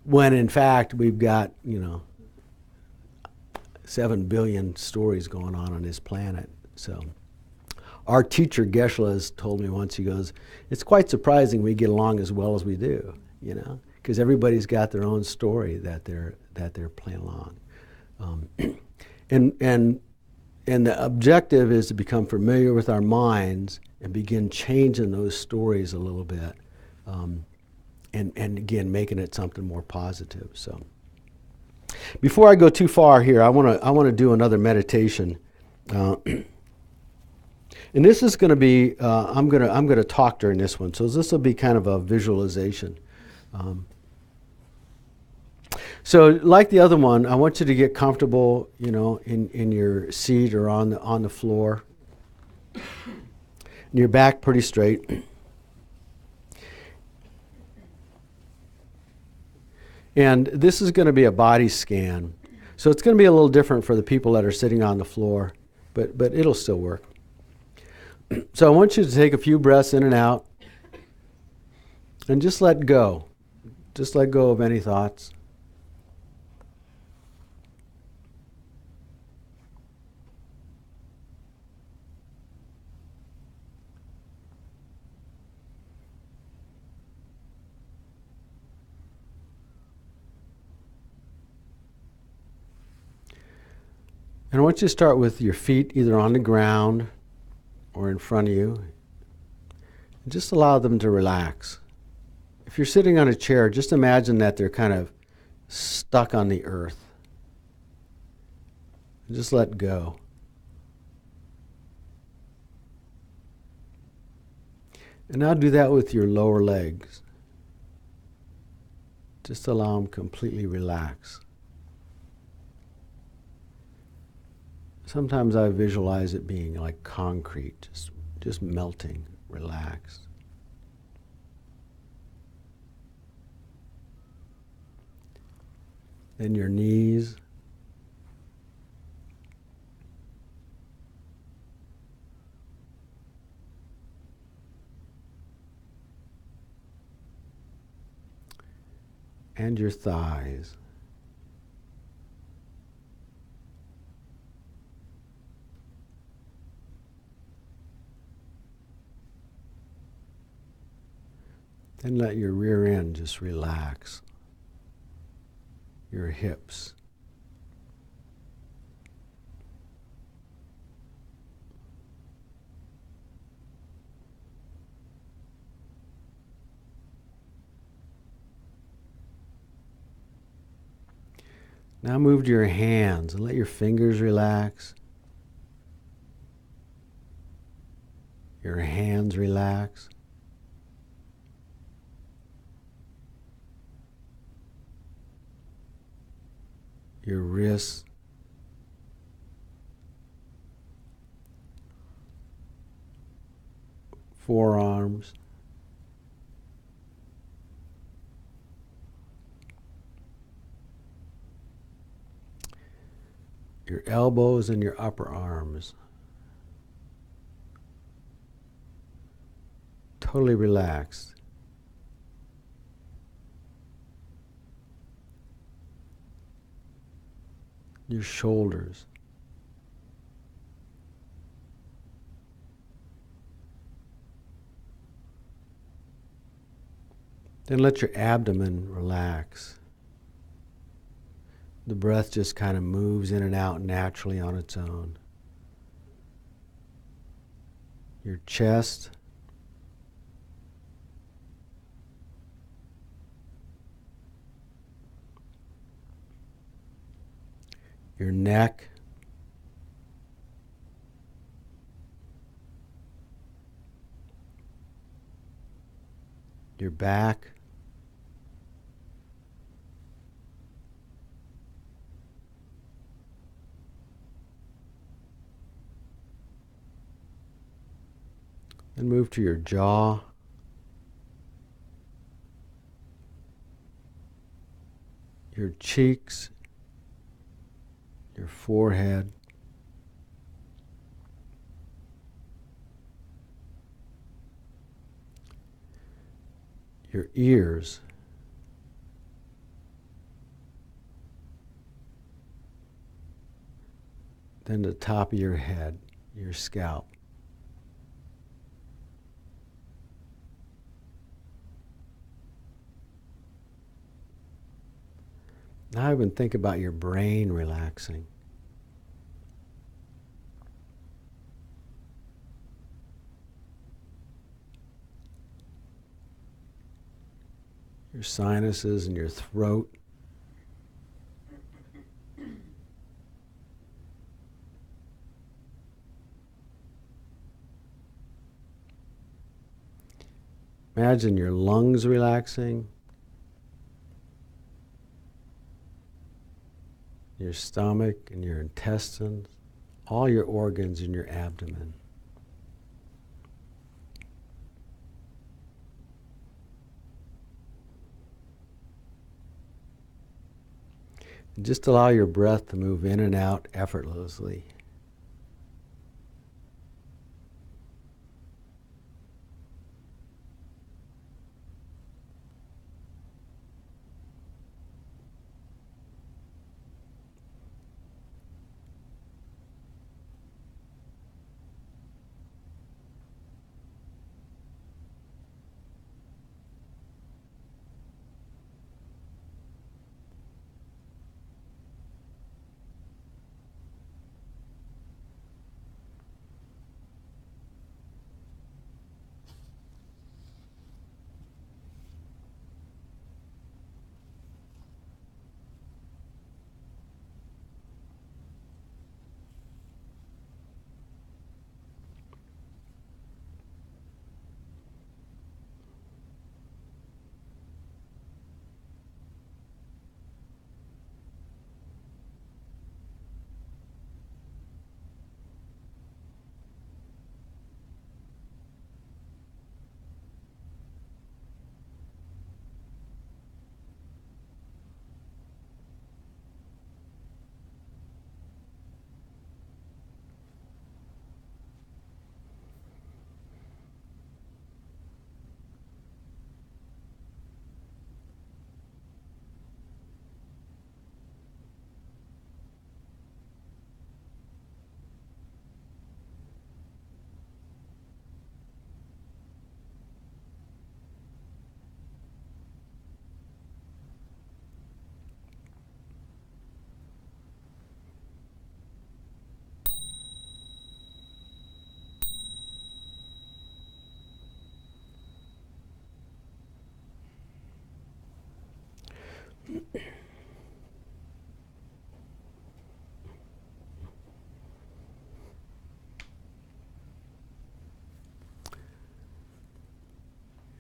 Speaker 1: When in fact we've got, you know, 7 billion stories going on this planet. So our teacher Geshe has told me once. He goes, "It's quite surprising we get along as well as we do, you know, because everybody's got their own story that they're playing along." And the objective is to become familiar with our minds and begin changing those stories a little bit, and again making it something more positive. So before I go too far here, I want to do another meditation, and this is going to be I'm going to talk during this one. So this will be kind of a visualization. So like the other one, I want you to get comfortable, you know, in your seat or on the floor. And your back pretty straight. And this is going to be a body scan. So it's going to be a little different for the people that are sitting on the floor, but it'll still work. So I want you to take a few breaths in and out and just let go. Just let go of any thoughts. And I want you to start with your feet either on the ground or in front of you. And just allow them to relax. If you're sitting on a chair, just imagine that they're kind of stuck on the earth. And just let go. And now do that with your lower legs. Just allow them completely relax. Sometimes I visualize it being like concrete, just melting, relaxed. Then your knees. And your thighs. Then let your rear end just relax. Your hips. Now move to your hands and let your fingers relax. Your hands relax. Your wrists, forearms, your elbows and your upper arms. Totally relaxed. Your shoulders. Then let your abdomen relax. The breath just kind of moves in and out naturally on its own. Your chest. Your neck. back. Then move to your jaw. Your cheeks, your forehead, your ears, then the top of your head, your scalp. Now even think about your brain relaxing. Your sinuses and your throat. Imagine your lungs relaxing. Your stomach and your intestines, all your organs in your abdomen. And just allow your breath to move in and out effortlessly.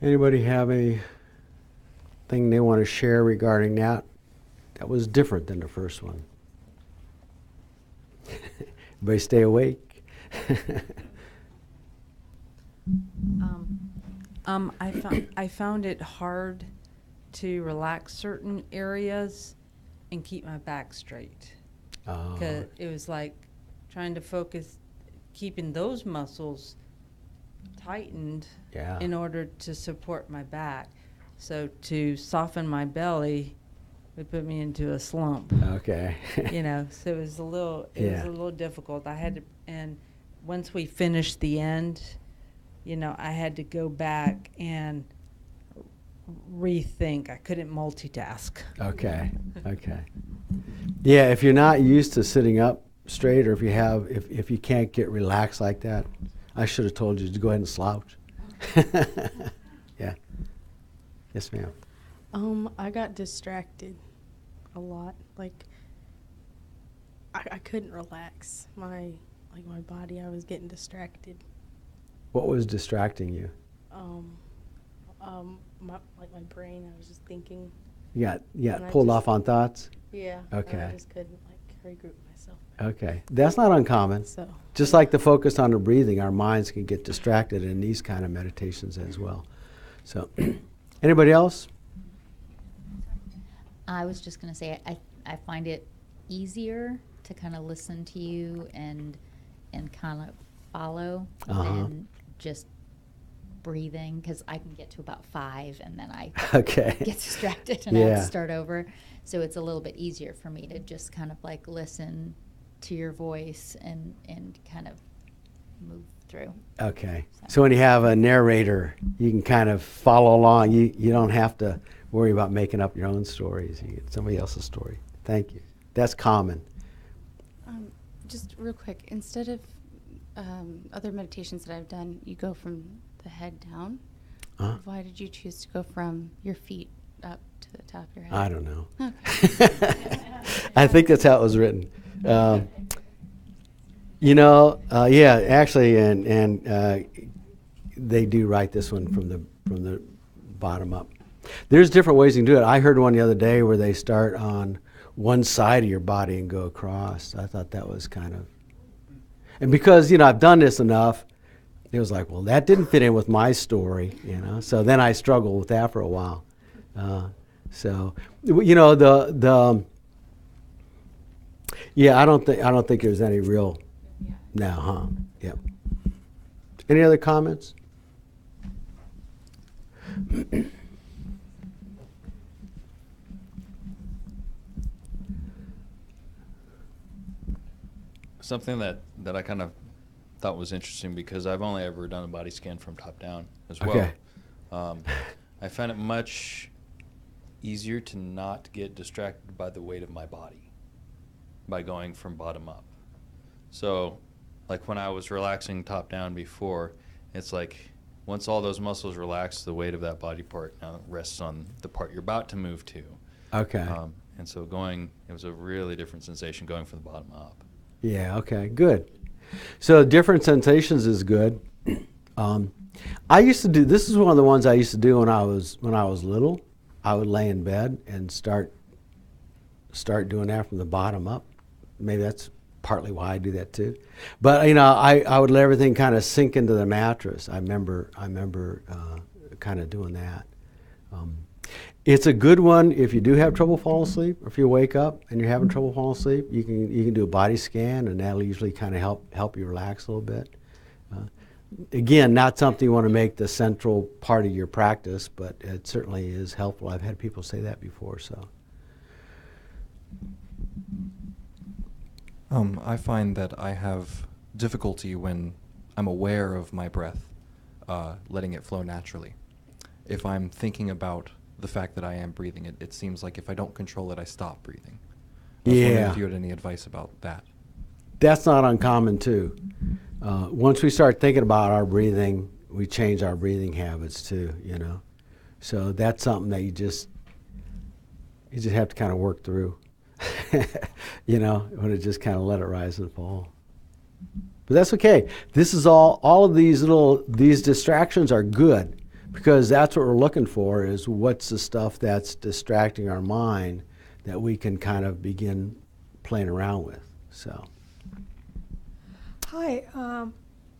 Speaker 1: Anybody have anything they want to share regarding that? That was different than the first one. Everybody stay awake.
Speaker 18: I found it hard to relax certain areas and keep my back straight. Because it was like trying to focus, keeping those muscles tightened in order to support my back. So to soften my belly would put me into a slump.
Speaker 1: Okay.
Speaker 18: You know, so it was a little difficult. I had to, and once we finished the end, you know, I had to go back and rethink. I couldn't multitask.
Speaker 1: Okay. Okay. Yeah, if you're not used to sitting up straight, or if you can't get relaxed like that, I should have told you to go ahead and slouch. Yeah. Yes, ma'am.
Speaker 19: I got distracted a lot. Like, I couldn't relax my body. I was getting distracted.
Speaker 1: What was distracting you?
Speaker 19: My brain, I was just thinking.
Speaker 1: You got
Speaker 19: and I
Speaker 1: pulled
Speaker 19: just-
Speaker 1: off on thoughts?
Speaker 19: Yeah.
Speaker 1: Okay.
Speaker 19: And I just couldn't regroup myself.
Speaker 1: Okay. That's not uncommon.
Speaker 19: So,
Speaker 1: Just like the focus on the breathing, our minds can get distracted in these kind of meditations as well. So, anybody else?
Speaker 3: I was just going to say, I find it easier to kind of listen to you and kind of follow than just breathing, because I can get to about 5 and then I
Speaker 1: Okay.
Speaker 3: get distracted and I have to start over. So it's a little bit easier for me to just kind of like listen to your voice and kind of move through.
Speaker 1: Okay. So when you have a narrator, you can kind of follow along. You don't have to worry about making up your own stories. You get somebody else's story. Thank you. That's common.
Speaker 35: Just real quick, instead of other meditations that I've done, you go from the head down. Why did you choose to go from your feet up to the top of your head?
Speaker 1: I don't know.
Speaker 35: Okay.
Speaker 1: I think that's how it was written. Yeah, actually, and they do write this one from the bottom up. There's different ways you can do it. I heard one the other day where they start on one side of your body and go across. I thought that was kind of, and because I've done this enough, it was like, well, that didn't fit in with my story, So then I struggled with that for a while. Yeah, I don't think there's any real now, huh? Yep. Any other comments?
Speaker 15: Something that I kind of thought was interesting, because I've only ever done a body scan from top down as well.
Speaker 1: Okay.
Speaker 15: I found it much easier to not get distracted by the weight of my body by going from bottom up. So, like when I was relaxing top down before, it's like once all those muscles relax, the weight of that body part now rests on the part you're about to move to.
Speaker 1: Okay.
Speaker 15: And so it was a really different sensation going from the bottom up.
Speaker 1: Yeah, okay, good. So different sensations is good. I used to do, this is one of the ones I used to do when I was little. I would lay in bed and start doing that from the bottom up. Maybe that's partly why I do that too. But I would let everything kind of sink into the mattress. I remember kind of doing that. It's a good one if you do have trouble falling asleep, or if you wake up and you're having trouble falling asleep. You can do a body scan, and that'll usually kind of help you relax a little bit. Again, not something you want to make the central part of your practice, but it certainly is helpful. I've had people say that before. So.
Speaker 16: I find that I have difficulty when I'm aware of my breath, letting it flow naturally. If I'm thinking about the fact that I am breathing, it seems like if I don't control it, I stop breathing. I was wondering if you had any advice about that.
Speaker 1: That's not uncommon too. Once we start thinking about our breathing, we change our breathing habits too, So that's something that you just have to kind of work through. When it just kind of let it rise and fall. But that's okay. This is all of these distractions are good, because that's what we're looking for, is what's the stuff that's distracting our mind that we can kind of begin playing around with. So.
Speaker 20: Hi,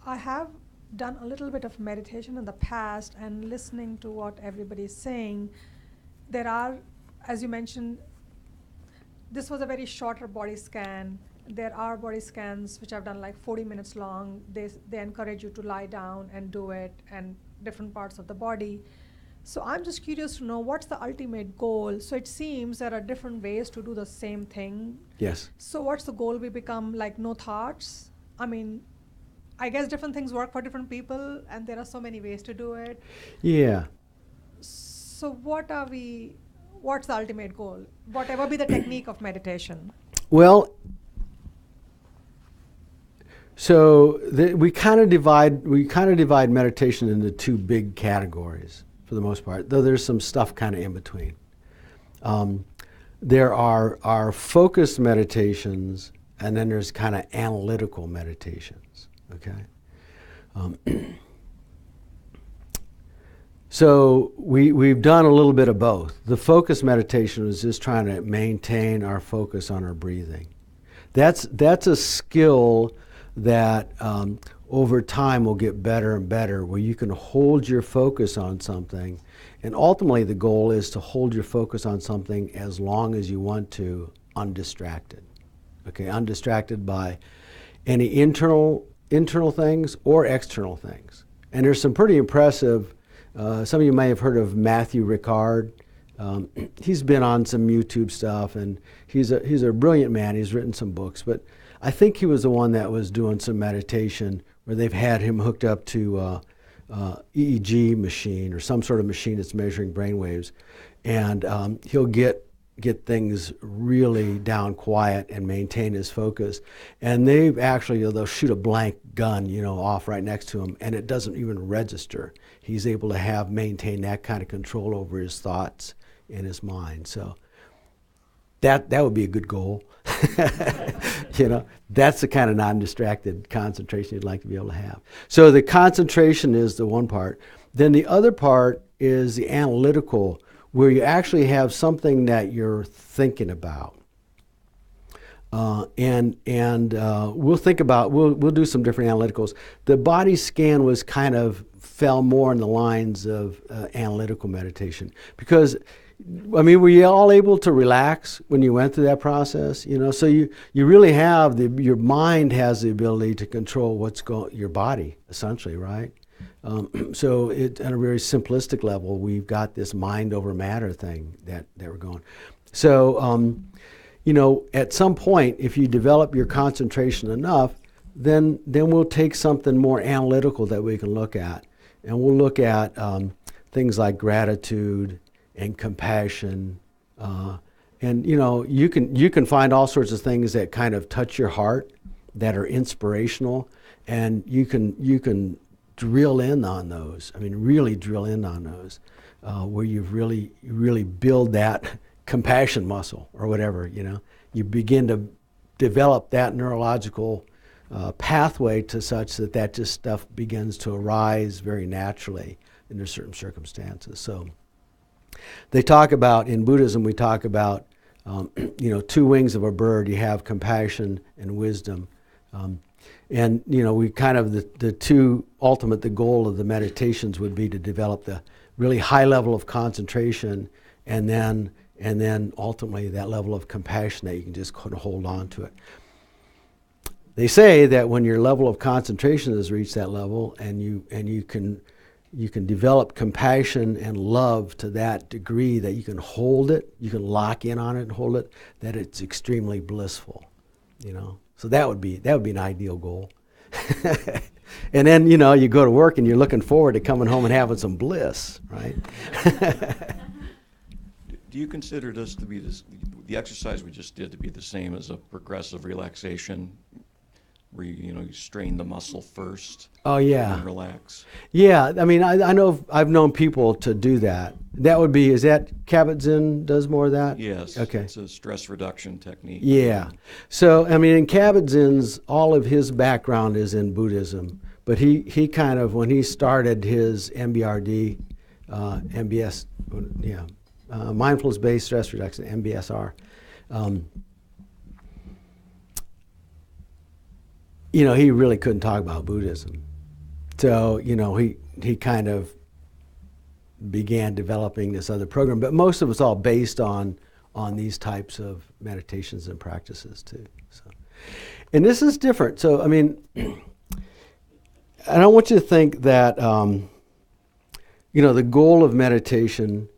Speaker 20: I have done a little bit of meditation in the past, and listening to what everybody's saying, there are, as you mentioned, this was a very shorter body scan. There are body scans which I've done like 40 minutes long. They encourage you to lie down and do it, and different parts of the body. So I'm just curious to know, what's the ultimate goal? So it seems there are different ways to do the same thing.
Speaker 1: Yes.
Speaker 20: So what's the goal? We become like no thoughts? I mean, I guess different things work for different people, and there are so many ways to do it.
Speaker 1: Yeah.
Speaker 20: So what's the ultimate goal? Whatever be the technique of meditation.
Speaker 1: Well, so we kind of divide meditation into two big categories for the most part, though there's some stuff kind of in between. There are focused meditations, and then there's kind of analytical meditations. Okay. So we've done a little bit of both. The focus meditation is just trying to maintain our focus on our breathing. That's a skill that over time will get better and better, where you can hold your focus on something. And ultimately the goal is to hold your focus on something as long as you want to, undistracted. Okay, undistracted by any internal things or external things. And there's some pretty impressive, some of you may have heard of Matthew Ricard. He's been on some YouTube stuff, and he's a brilliant man. He's written some books, but I think he was the one that was doing some meditation where they've had him hooked up to EEG machine or some sort of machine that's measuring brain waves, and he'll get things really down quiet and maintain his focus. And they've actually, they'll shoot a blank gun, off right next to him, and it doesn't even register. He's able to maintain that kind of control over his thoughts in his mind. So that would be a good goal. That's the kind of non-distracted concentration you'd like to be able to have. So the concentration is the one part. Then the other part is the analytical, where you actually have something that you're thinking about. We'll think about, we'll do some different analyticals. The body scan fell more in the lines of analytical meditation, because were you all able to relax when you went through that process? So you really have your mind has the ability to control your body, essentially, right? So at a very simplistic level, we've got this mind over matter thing that we're going. So, at some point, if you develop your concentration enough, then we'll take something more analytical that we can look at. And we'll look at things like gratitude and compassion. And you can find all sorts of things that kind of touch your heart, that are inspirational, and you can drill in on those. Really drill in on those, where you really build that compassion muscle or whatever. You begin to develop that neurological pathway to such that just stuff begins to arise very naturally under certain circumstances. So they talk about, in Buddhism, we talk about two wings of a bird. You have compassion and wisdom. And we kind of, the two ultimate, the goal of the meditations would be to develop the really high level of concentration, and then ultimately that level of compassion that you can just kind of hold on to it. They say that when your level of concentration has reached that level, and you can develop compassion and love to that degree that you can hold it, you can lock in on it and hold it, that it's extremely blissful, So that would be an ideal goal. And then, you go to work and you're looking forward to coming home and having some bliss, right?
Speaker 17: Do you consider this to be the exercise we just did to be the same as a progressive relaxation, where you strain the muscle first?
Speaker 1: Oh yeah.
Speaker 17: And relax.
Speaker 1: Yeah, I know I've known people to do that. That would be, is that Kabat-Zinn does more of that?
Speaker 17: Yes.
Speaker 1: Okay.
Speaker 17: It's a stress reduction technique.
Speaker 1: Yeah. So in Kabat-Zinn's, all of his background is in Buddhism, but he kind of, when he started his MBRD, MBS, mindfulness-based stress reduction, MBSR. He really couldn't talk about Buddhism. So, he kind of began developing this other program, but most of it's all based on these types of meditations and practices too. So, and this is different. So, I don't want you to think that, the goal of meditation,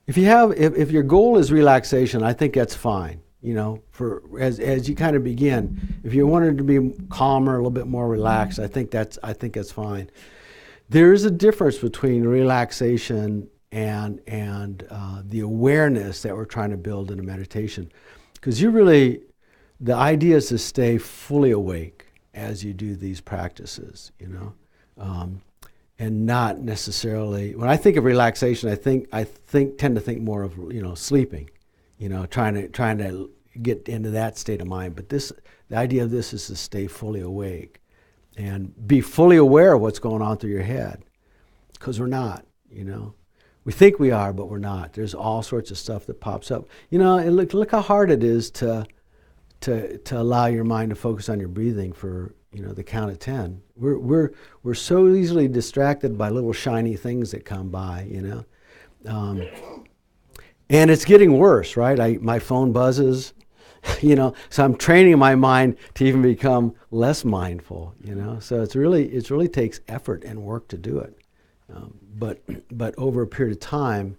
Speaker 1: if your goal is relaxation, I think that's fine. As you kind of begin, if you wanted to be calmer, a little bit more relaxed, I think that's fine. There is a difference between relaxation and the awareness that we're trying to build in a meditation, because the idea is to stay fully awake as you do these practices, and not necessarily. When I think of relaxation, I tend to think more of sleeping, trying to get into that state of mind. But the idea of this is to stay fully awake and be fully aware of what's going on through your head. because we're not, you know. We think we are, but we're not. There's all sorts of stuff that pops up. You know, and look how hard it is to allow your mind to focus on your breathing for, you know, the count of 10. We're so easily distracted by little shiny things that come by, you know. And it's getting worse, right? My phone buzzes, you know, so I'm training my mind to even become less mindful, you know. So it really takes effort and work to do it. But over a period of time,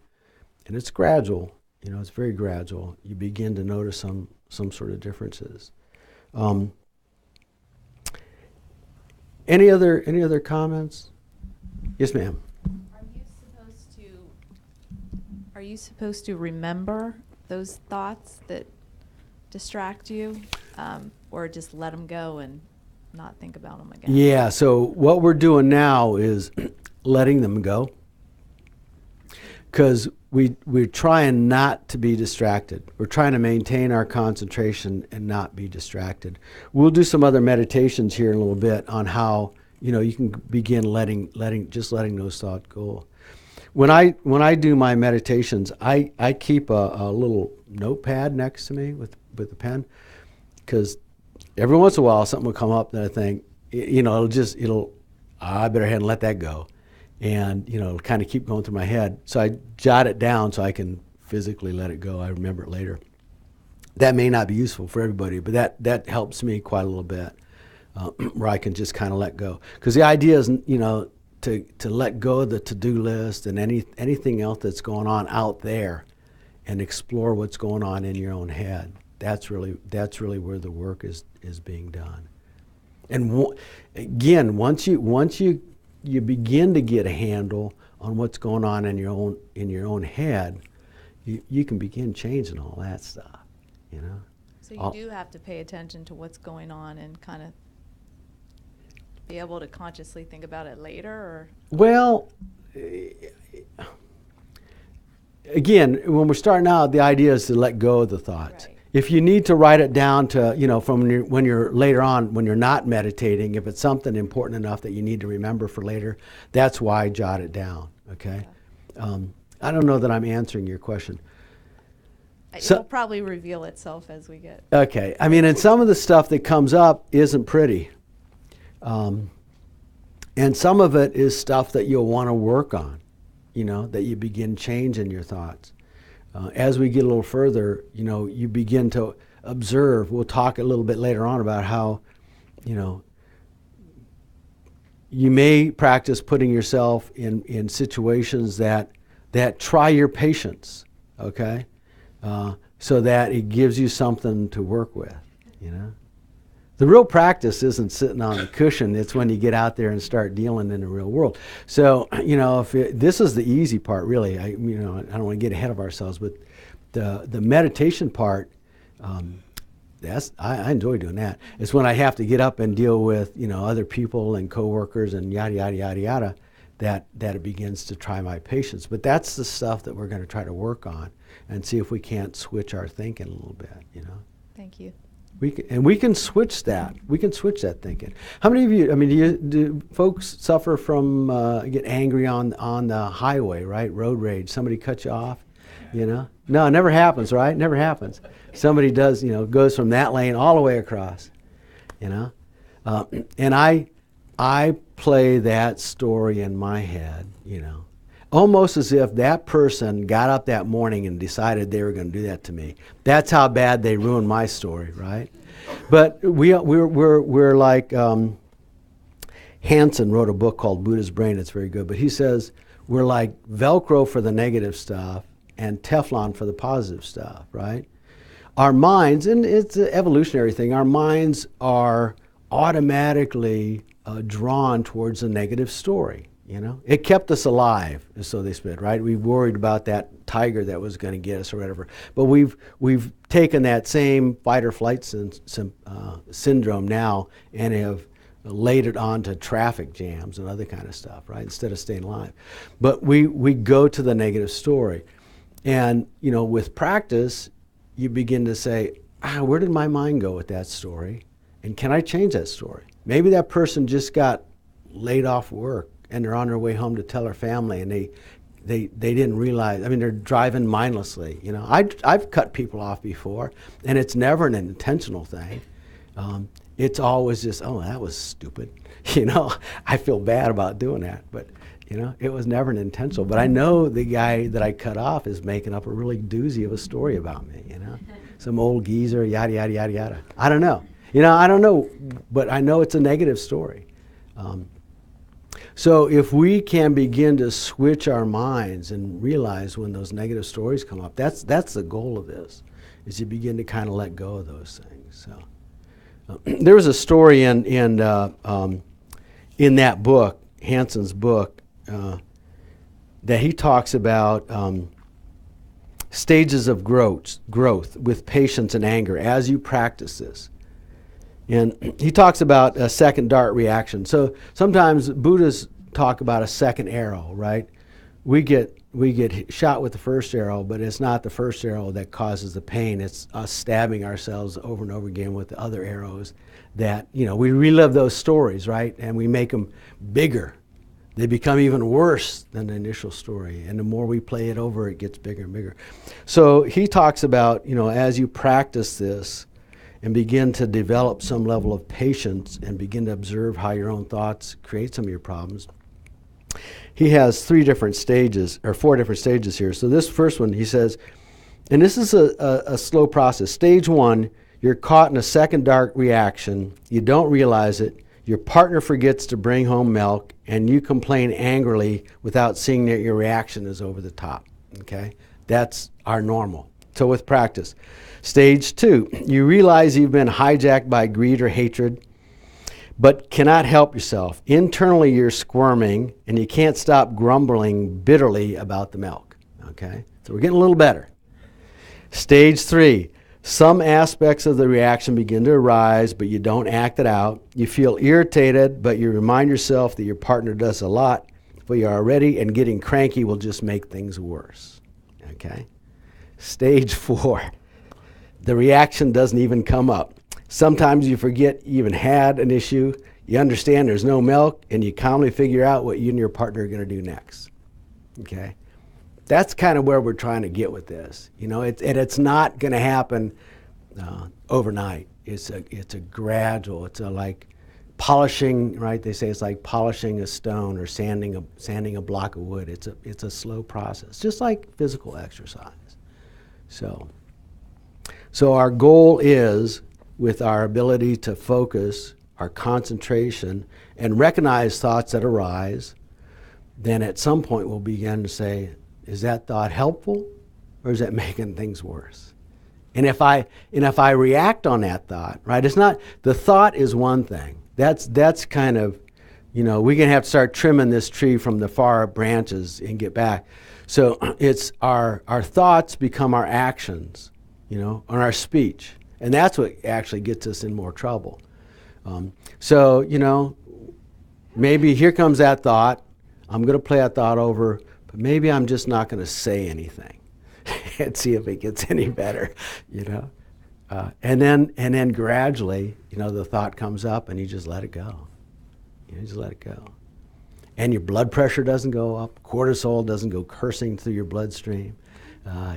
Speaker 1: and it's gradual, you know, it's very gradual, you begin to notice some sort of differences. Any other comments? Yes, ma'am.
Speaker 4: Are you supposed to remember those thoughts that distract you, or just let them go and not think about them again?
Speaker 1: Yeah, so what we're doing now is letting them go, because we're trying not to be distracted. We're trying to maintain our concentration and not be distracted. We'll do some other meditations here in a little bit on how, you know, you can begin letting those thoughts go. When I do my meditations, I keep a little notepad next to me with a pen, because every once in a while something will come up that I think, you know, I better head and let that go. And, you know, it'll kind of keep going through my head. So I jot it down so I can physically let it go. I remember it later. That may not be useful for everybody, but that helps me quite a little bit, where I can just kind of let go. Because the idea is, you know, to let go of the to-do list and anything else that's going on out there, and explore what's going on in your own head. That's really where the work is being done. And again, once you begin to get a handle on what's going on in your own head, you can begin changing all that stuff, you know.
Speaker 4: So you do have to pay attention to what's going on and kind of be able to consciously think about it later, or? Well,
Speaker 1: again, when we're starting out, the idea is to let go of the thoughts. Right. If you need to write it down to, you know, when you're later on, when you're not meditating, if it's something important enough that you need to remember for later, that's why I jot it down, okay? I don't know that I'm answering your question.
Speaker 4: It'll probably reveal itself as we get.
Speaker 1: Okay, I mean, and some of the stuff that comes up isn't pretty. And some of it is stuff that you'll want to work on, you know, that you begin changing your thoughts. As we get a little further, you know, you begin to observe. We'll talk a little bit later on about how, you know, you may practice putting yourself in situations that try your patience, okay? So that it gives you something to work with, you know? The real practice isn't sitting on the cushion. It's when you get out there and start dealing in the real world. So, you know, this is the easy part, really. I don't want to get ahead of ourselves, but the meditation part, I enjoy doing that. It's when I have to get up and deal with, you know, other people and coworkers and yada yada yada yada, that it begins to try my patience. But that's the stuff that we're going to try to work on and see if we can't switch our thinking a little bit, you know.
Speaker 4: Thank you.
Speaker 1: We can switch that. We can switch that thinking. How many of you? I mean, do folks suffer from get angry on the highway, right? Road rage. Somebody cut you off, you know? No, it never happens, right? Never happens. Somebody does, you know, goes from that lane all the way across, you know? And I play that story in my head, you know, almost as if that person got up that morning and decided they were going to do that to me. That's how bad they ruined my story, right? But we're like, Hansen wrote a book called Buddha's Brain. It's very good. But he says we're like Velcro for the negative stuff and Teflon for the positive stuff, right? Our minds, and it's an evolutionary thing, our minds are automatically drawn towards a negative story. You know, it kept us alive, so they said, right? We worried about that tiger that was going to get us or whatever. But we've taken that same fight or flight syndrome now and have laid it on to traffic jams and other kind of stuff, right? Instead of staying alive. But we go to the negative story. And, you know, with practice, you begin to say, where did my mind go with that story? And can I change that story? Maybe that person just got laid off work and they're on their way home to tell their family, and they didn't realize. I mean, they're driving mindlessly. You know, I've cut people off before, and it's never an intentional thing. It's always just, oh, that was stupid. You know, I feel bad about doing that, but you know, it was never an intentional. But I know the guy that I cut off is making up a really doozy of a story about me. You know, some old geezer, yada yada yada yada. I don't know. You know, I don't know, but I know it's a negative story. So if we can begin to switch our minds and realize when those negative stories come up, that's the goal of this, is you begin to kind of let go of those things. So there was a story in that book, Hanson's book, that he talks about stages of growth with patience and anger as you practice this. And he talks about a second dart reaction. So sometimes Buddhists talk about a second arrow, right? We get shot with the first arrow, but it's not the first arrow that causes the pain. It's us stabbing ourselves over and over again with the other arrows that, you know, we relive those stories, right? And we make them bigger. They become even worse than the initial story. And the more we play it over, it gets bigger and bigger. So he talks about, you know, as you practice this, and begin to develop some level of patience and begin to observe how your own thoughts create some of your problems. He has 4 different stages here. So this first one, he says, and this is a slow process. Stage 1, you're caught in a second dart reaction. You don't realize it. Your partner forgets to bring home milk, and you complain angrily without seeing that your reaction is over the top. Okay? That's our normal. So with practice. Stage 2, you realize you've been hijacked by greed or hatred, but cannot help yourself. Internally, you're squirming, and you can't stop grumbling bitterly about the milk. Okay? So we're getting a little better. Stage 3, some aspects of the reaction begin to arise, but you don't act it out. You feel irritated, but you remind yourself that your partner does a lot for you already, and getting cranky will just make things worse. Okay? Stage 4, the reaction doesn't even come up. Sometimes you forget you even had an issue. You understand there's no milk, and you calmly figure out what you and your partner are going to do next. Okay? That's kind of where we're trying to get with this. You know, it's not going to happen overnight. It's a gradual. It's a like polishing, right? They say it's like polishing a stone or sanding a block of wood. It's a slow process, just like physical exercise. So our goal is, with our ability to focus, our concentration, and recognize thoughts that arise, then at some point we'll begin to say, is that thought helpful, or is that making things worse? And if I react on that thought, right? It's not, the thought is one thing. That's kind of, you know, we're going to have to start trimming this tree from the far branches and get back. So it's our thoughts become our actions, you know, and our speech. And that's what actually gets us in more trouble. So, you know, maybe here comes that thought. I'm going to play that thought over, but maybe I'm just not going to say anything and see if it gets any better, you know. And then gradually, you know, the thought comes up and you just let it go. You just let it go. And your blood pressure doesn't go up. Cortisol doesn't go cursing through your bloodstream.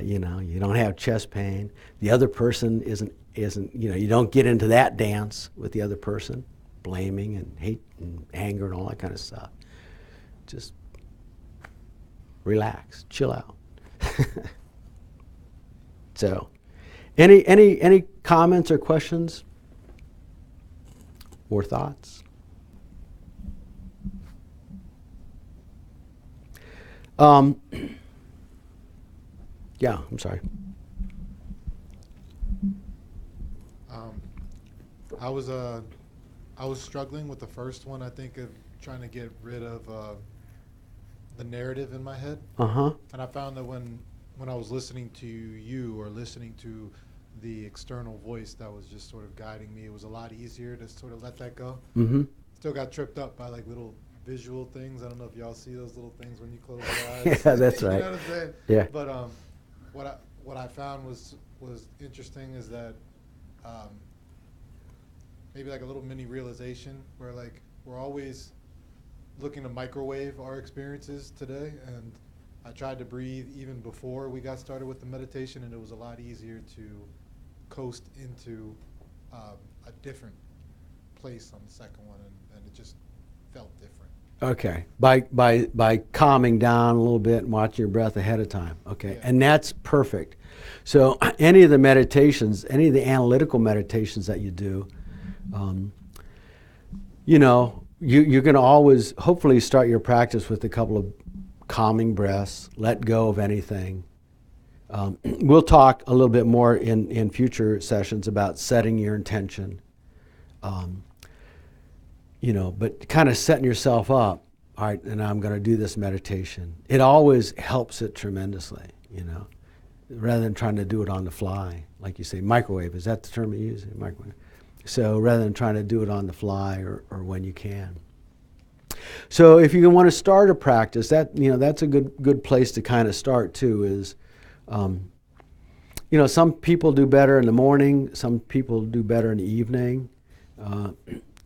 Speaker 1: You know, you don't have chest pain. The other person isn't, you know, you don't get into that dance with the other person, blaming and hate and anger and all that kind of stuff. Just relax, chill out. So, any comments or questions or thoughts? Yeah, I'm sorry.
Speaker 13: I was struggling with the first one. I think of trying to get rid of the narrative in my head.
Speaker 1: Uh-huh.
Speaker 13: And I found that when I was listening to you or listening to the external voice that was just sort of guiding me, it was a lot easier to sort of let that go.
Speaker 1: Mm-hmm.
Speaker 13: Still got tripped up by like little visual things. I don't know if y'all see those little things when you close your eyes.
Speaker 1: Yeah, that's right.
Speaker 13: You know what I'm saying?
Speaker 1: Yeah.
Speaker 13: But what I found was interesting is that maybe like a little mini realization where like we're always looking to microwave our experiences today, and I tried to breathe even before we got started with the meditation, and it was a lot easier to coast into a different place on the second one, and it just felt different.
Speaker 1: Okay, by calming down a little bit and watching your breath ahead of time. Okay,
Speaker 13: Yeah.
Speaker 1: and that's perfect. So any of the meditations, any of the analytical meditations that you do, you know, you're going to always hopefully start your practice with a couple of calming breaths, let go of anything. We'll talk a little bit more in future sessions about setting your intention. You know, but kind of setting yourself up, all right, and I'm going to do this meditation. It always helps it tremendously, you know, rather than trying to do it on the fly. Like you say, microwave, is that the term you use? Microwave. So rather than trying to do it on the fly or when you can. So if you want to start a practice, that, you know, that's a good place to kind of start too is, you know, some people do better in the morning, some people do better in the evening.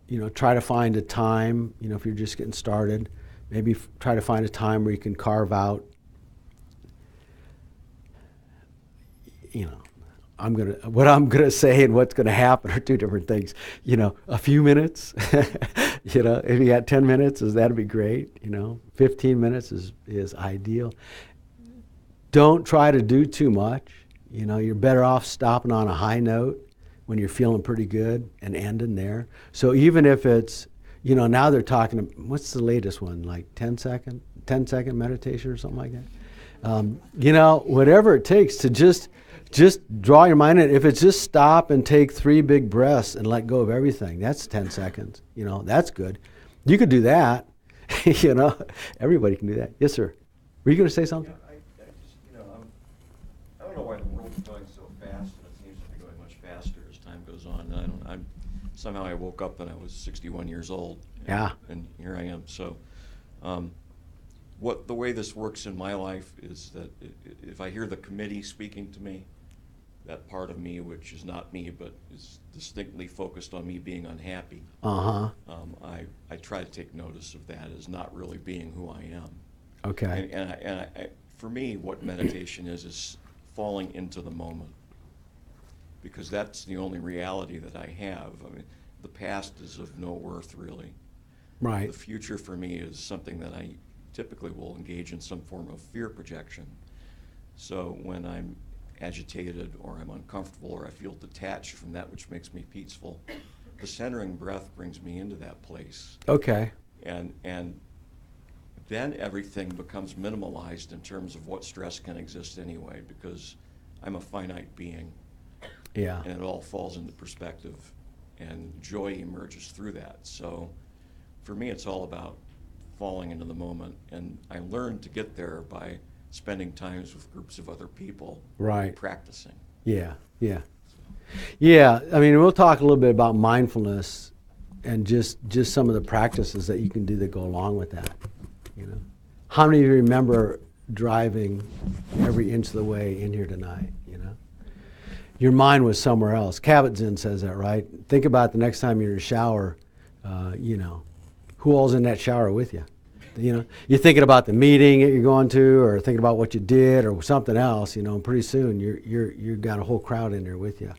Speaker 1: You know, try to find a time, you know, if you're just getting started, maybe try to find a time where you can carve out, you know, what I'm gonna say and what's gonna happen are two different things. You know, a few minutes, you know, if you got 10 minutes, that'd be great, you know, 15 minutes is ideal. Don't try to do too much, you know, you're better off stopping on a high note when you're feeling pretty good and ending there. So even if it's, you know, now they're talking, what's the latest one, like 10-second meditation or something like that? You know, whatever it takes to just draw your mind in. If it's just stop and take 3 big breaths and let go of everything, that's 10 seconds. You know, that's good. You could do that. You know, everybody can do that. Yes, sir. Were you going to say something?
Speaker 17: Yeah, I just, you know, I don't know why the world is going so fast, and it seems to be going much faster as time goes on. And somehow I woke up and I was 61 years old.
Speaker 1: Yeah.
Speaker 17: And here I am. So, the way this works in my life is that if I hear the committee speaking to me, that part of me, which is not me, but is distinctly focused on me being unhappy, I try to take notice of that as not really being who I am.
Speaker 1: Okay.
Speaker 17: And for me, what meditation is falling into the moment, because that's the only reality that I have. I mean, the past is of no worth, really.
Speaker 1: Right.
Speaker 17: The future for me is something that I typically will engage in some form of fear projection. So when I'm agitated or I'm uncomfortable or I feel detached from that which makes me peaceful, the centering breath brings me into that place.
Speaker 1: Okay.
Speaker 17: And then everything becomes minimalized in terms of what stress can exist anyway, because I'm a finite being.
Speaker 1: Yeah.
Speaker 17: And it all falls into perspective, and joy emerges through that. So for me, it's all about falling into the moment, and I learned to get there by spending times with groups of other people.
Speaker 1: Right.
Speaker 17: Practicing.
Speaker 1: Yeah, yeah. Yeah, I mean, we'll talk a little bit about mindfulness and just some of the practices that you can do that go along with that, you know. How many of you remember driving every inch of the way in here tonight, you know? Your mind was somewhere else. Kabat-Zinn says that, right? Think about the next time you're in a shower, you know, who all's in that shower with you? You know, you're thinking about the meeting that you're going to, or thinking about what you did, or something else. You know, and pretty soon you've got a whole crowd in there with you.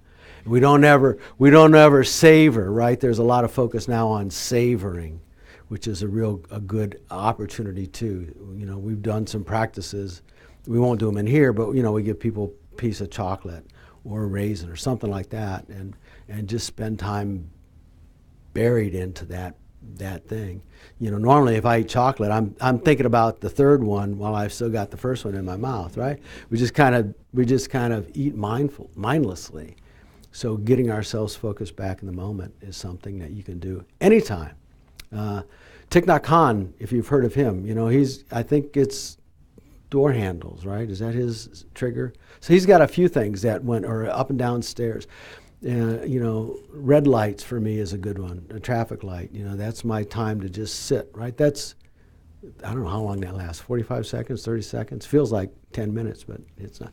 Speaker 1: We don't ever savor, right? There's a lot of focus now on savoring, which is a good opportunity too. You know, we've done some practices. We won't do them in here, but you know, we give people a piece of chocolate or a raisin or something like that, and just spend time buried into that thing. You know, normally if I eat chocolate, I'm thinking about the third one while I've still got the first one in my mouth, right? We just kind of eat mindlessly. So getting ourselves focused back in the moment is something that you can do anytime. Thich Nhat Hanh, if you've heard of him, you know, I think it's door handles, right? Is that his trigger? So he's got a few things that or up and down stairs. You know, red lights for me is a good one. A traffic light, you know, that's my time to just sit, right? I don't know how long that lasts, 45 seconds, 30 seconds. Feels like 10 minutes, but it's not.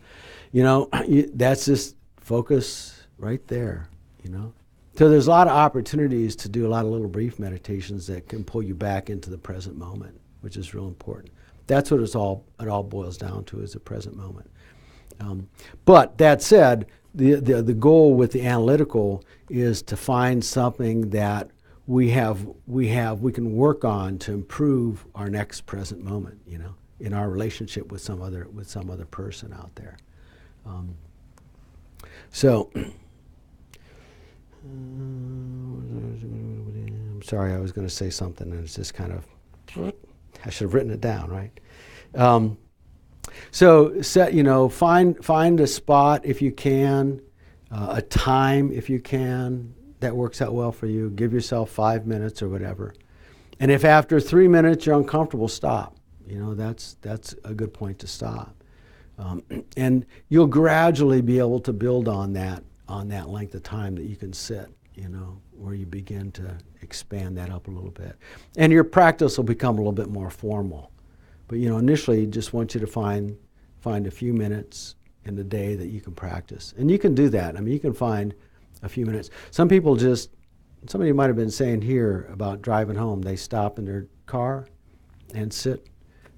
Speaker 1: You know, that's just focus right there, you know. So there's a lot of opportunities to do a lot of little brief meditations that can pull you back into the present moment, which is real important. That's what it all boils down to, is the present moment. But that said, the goal with the analytical is to find something that we can work on to improve our next present moment, you know, in our relationship with some other person out there. I'm sorry, I was going to say something and it's just kind of, I should have written it down, right? Find a spot if you can, a time if you can, that works out well for you. Give yourself 5 minutes or whatever. And if after 3 minutes you're uncomfortable, stop. You know, that's a good point to stop. And you'll gradually be able to build on that length of time that you can sit, you know, where you begin to expand that up a little bit. And your practice will become a little bit more formal. But, you know, initially, just want you to find a few minutes in the day that you can practice. And you can do that. I mean, you can find a few minutes. Somebody might have been saying here about driving home, they stop in their car and sit.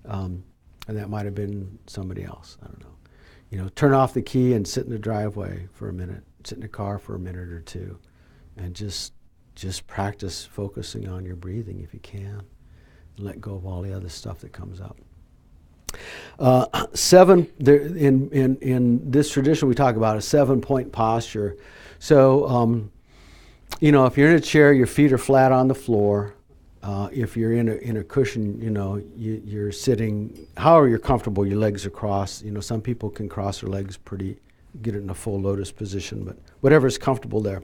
Speaker 1: And that might have been somebody else. I don't know. You know, turn off the key and sit in the driveway for a minute. Sit in the car for a minute or two. And just practice focusing on your breathing if you can. Let go of all the other stuff that comes up. In this tradition, we talk about a 7-point posture. So, you know, if you're in a chair, your feet are flat on the floor. If you're in a cushion, you know, you're sitting, however you're comfortable, your legs are crossed. You know, some people can cross their legs get it in a full lotus position, but whatever's comfortable there.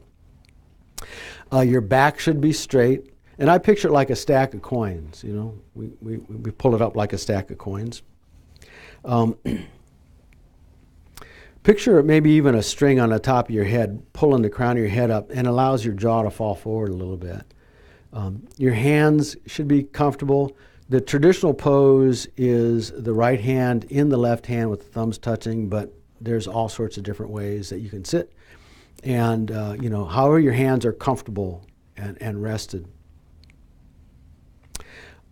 Speaker 1: Your back should be straight. And I picture it like a stack of coins, you know. We pull it up like a stack of coins. Picture maybe even a string on the top of your head, pulling the crown of your head up, and allows your jaw to fall forward a little bit. Your hands should be comfortable. The traditional pose is the right hand in the left hand with the thumbs touching, but there's all sorts of different ways that you can sit. And, you know, however your hands are comfortable and rested.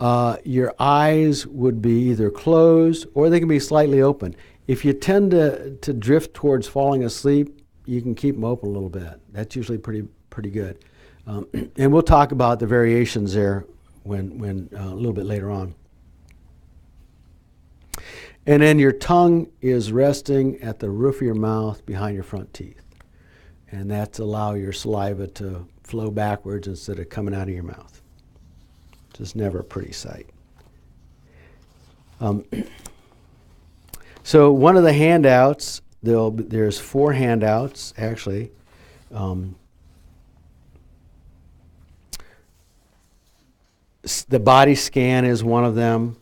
Speaker 1: Your eyes would be either closed or they can be slightly open. If you tend to drift towards falling asleep, you can keep them open a little bit. That's usually pretty good. And we'll talk about the variations there when a little bit later on. And then your tongue is resting at the roof of your mouth behind your front teeth. And that's allow your saliva to flow backwards instead of coming out of your mouth. Just never a pretty sight. So one of the handouts, there's 4 handouts actually. The body scan is one of them.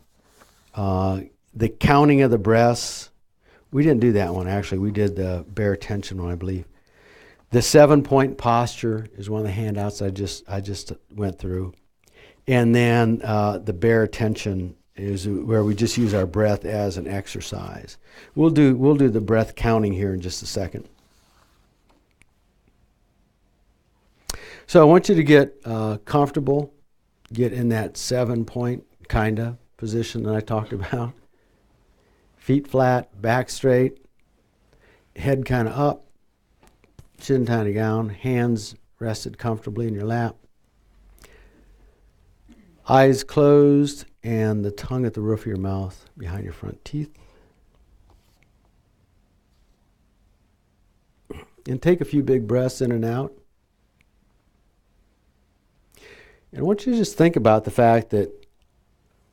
Speaker 1: The counting of the breaths. We didn't do that one actually. We did the bare tension one, I believe. The 7-point posture is one of the handouts I just went through. And then the bare tension is where we just use our breath as an exercise. We'll do the breath counting here in just a second. So I want you to get comfortable, get in that 7-point kind of position that I talked about. Feet flat, back straight, head kind of up, chin kind of down, hands rested comfortably in your lap. Eyes closed and the tongue at the roof of your mouth behind your front teeth. And take a few big breaths in and out. And I want you to just think about the fact that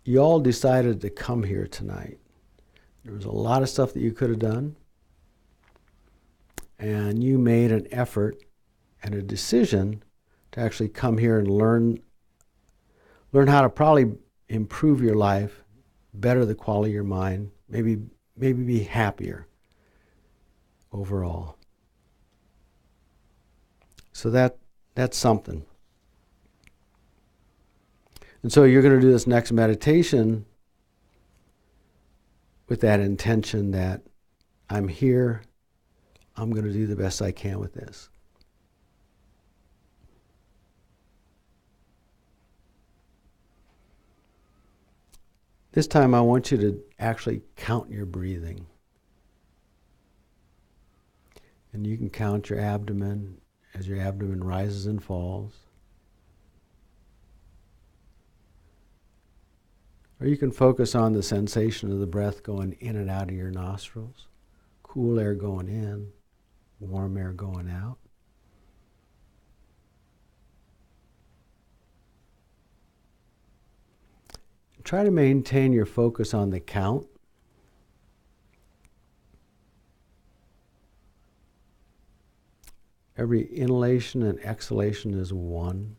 Speaker 1: you all decided to come here tonight. There was a lot of stuff that you could have done. And you made an effort and a decision to actually come here and learn how to probably improve your life, better the quality of your mind, maybe be happier overall. So that's something. And so you're going to do this next meditation with that intention that I'm here, I'm going to do the best I can with this. This time I want you to actually count your breathing. And you can count your abdomen as your abdomen rises and falls. Or you can focus on the sensation of the breath going in and out of your nostrils. Cool air going in, warm air going out. Try to maintain your focus on the count. Every inhalation and exhalation is 1.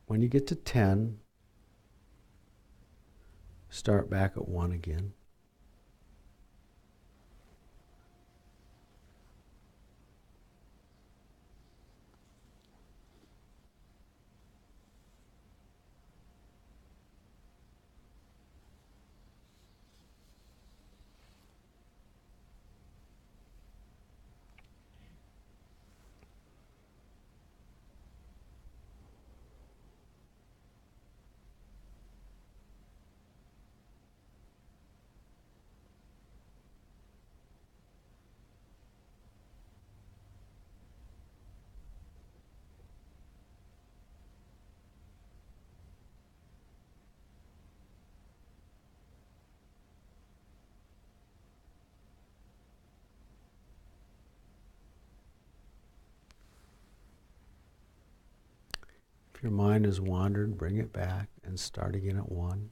Speaker 1: When you get to 10, start back at 1 again. If your mind has wandered, bring it back and start again at 1.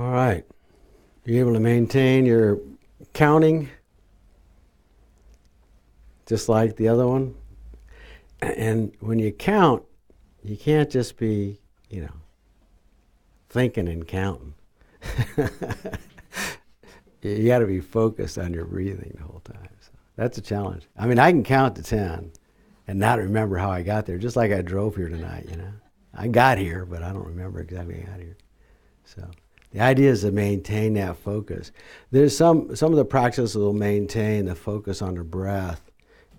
Speaker 1: All right. You're able to maintain your counting just like the other one. And when you count, you can't just be, thinking and counting. You got to be focused on your breathing the whole time. So that's a challenge. I mean, I can count to 10 and not remember how I got there, just like I drove here tonight, I got here, but I don't remember exactly how I got here. So the idea is to maintain that focus. There's some of the practices will maintain the focus on the breath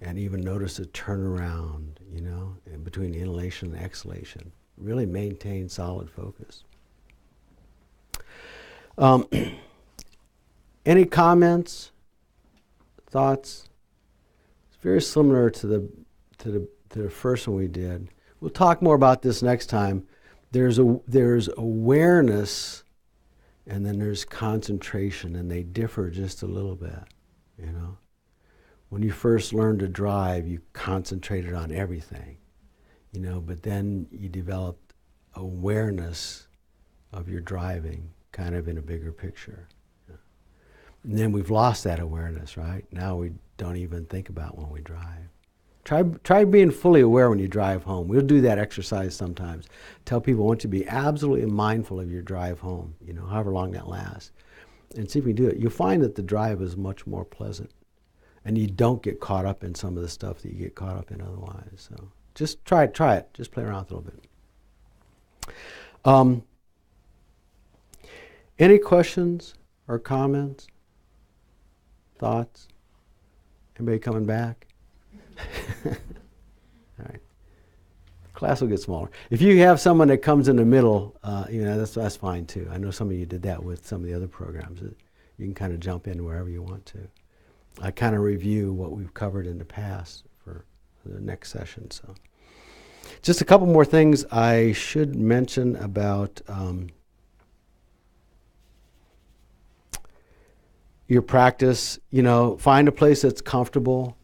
Speaker 1: and even notice a turnaround, in between inhalation and exhalation. Really maintain solid focus. Any comments, thoughts? It's very similar to the first one we did. We'll talk more about this next time. There's awareness, and then there's concentration, and they differ just a little bit. When you first learned to drive, you concentrated on everything, but then you developed awareness of your driving, kind of in a bigger picture. And then we've lost that awareness, right? Now we don't even think about when we drive. Try being fully aware when you drive home. We'll do that exercise sometimes. Tell people, I want you to be absolutely mindful of your drive home, however long that lasts. And see if we do it. You'll find that the drive is much more pleasant. And you don't get caught up in some of the stuff that you get caught up in otherwise. So just try it. Just play around with it a little bit. Any questions or comments? Thoughts? Anybody coming back? All right. Class will get smaller. If you have someone that comes in the middle, that's fine too. I know some of you did that with some of the other programs. You can kind of jump in wherever you want to. I kind of review what we've covered in the past for the next session. So, just a couple more things I should mention about your practice. Find a place that's comfortable.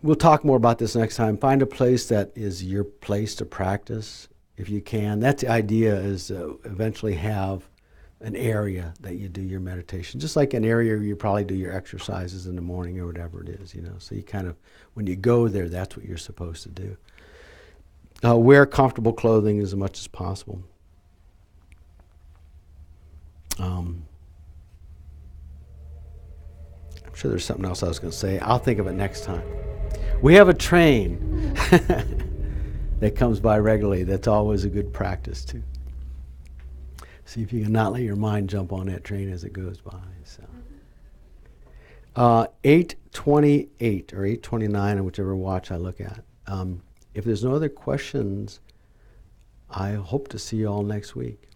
Speaker 1: We'll talk more about this next time. Find a place that is your place to practice, if you can. That's the idea, is to eventually have an area that you do your meditation, just like an area where you probably do your exercises in the morning or whatever it is, So you kind of, when you go there, that's what you're supposed to do. Wear comfortable clothing as much as possible. I'm sure there's something else I was going to say. I'll think of it next time. We have a train that comes by regularly. That's always a good practice, too. See if you can not let your mind jump on that train as it goes by. So, 8:28 or 8:29, or whichever watch I look at. If there's no other questions, I hope to see you all next week.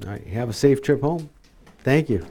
Speaker 1: All right, have a safe trip home. Thank you.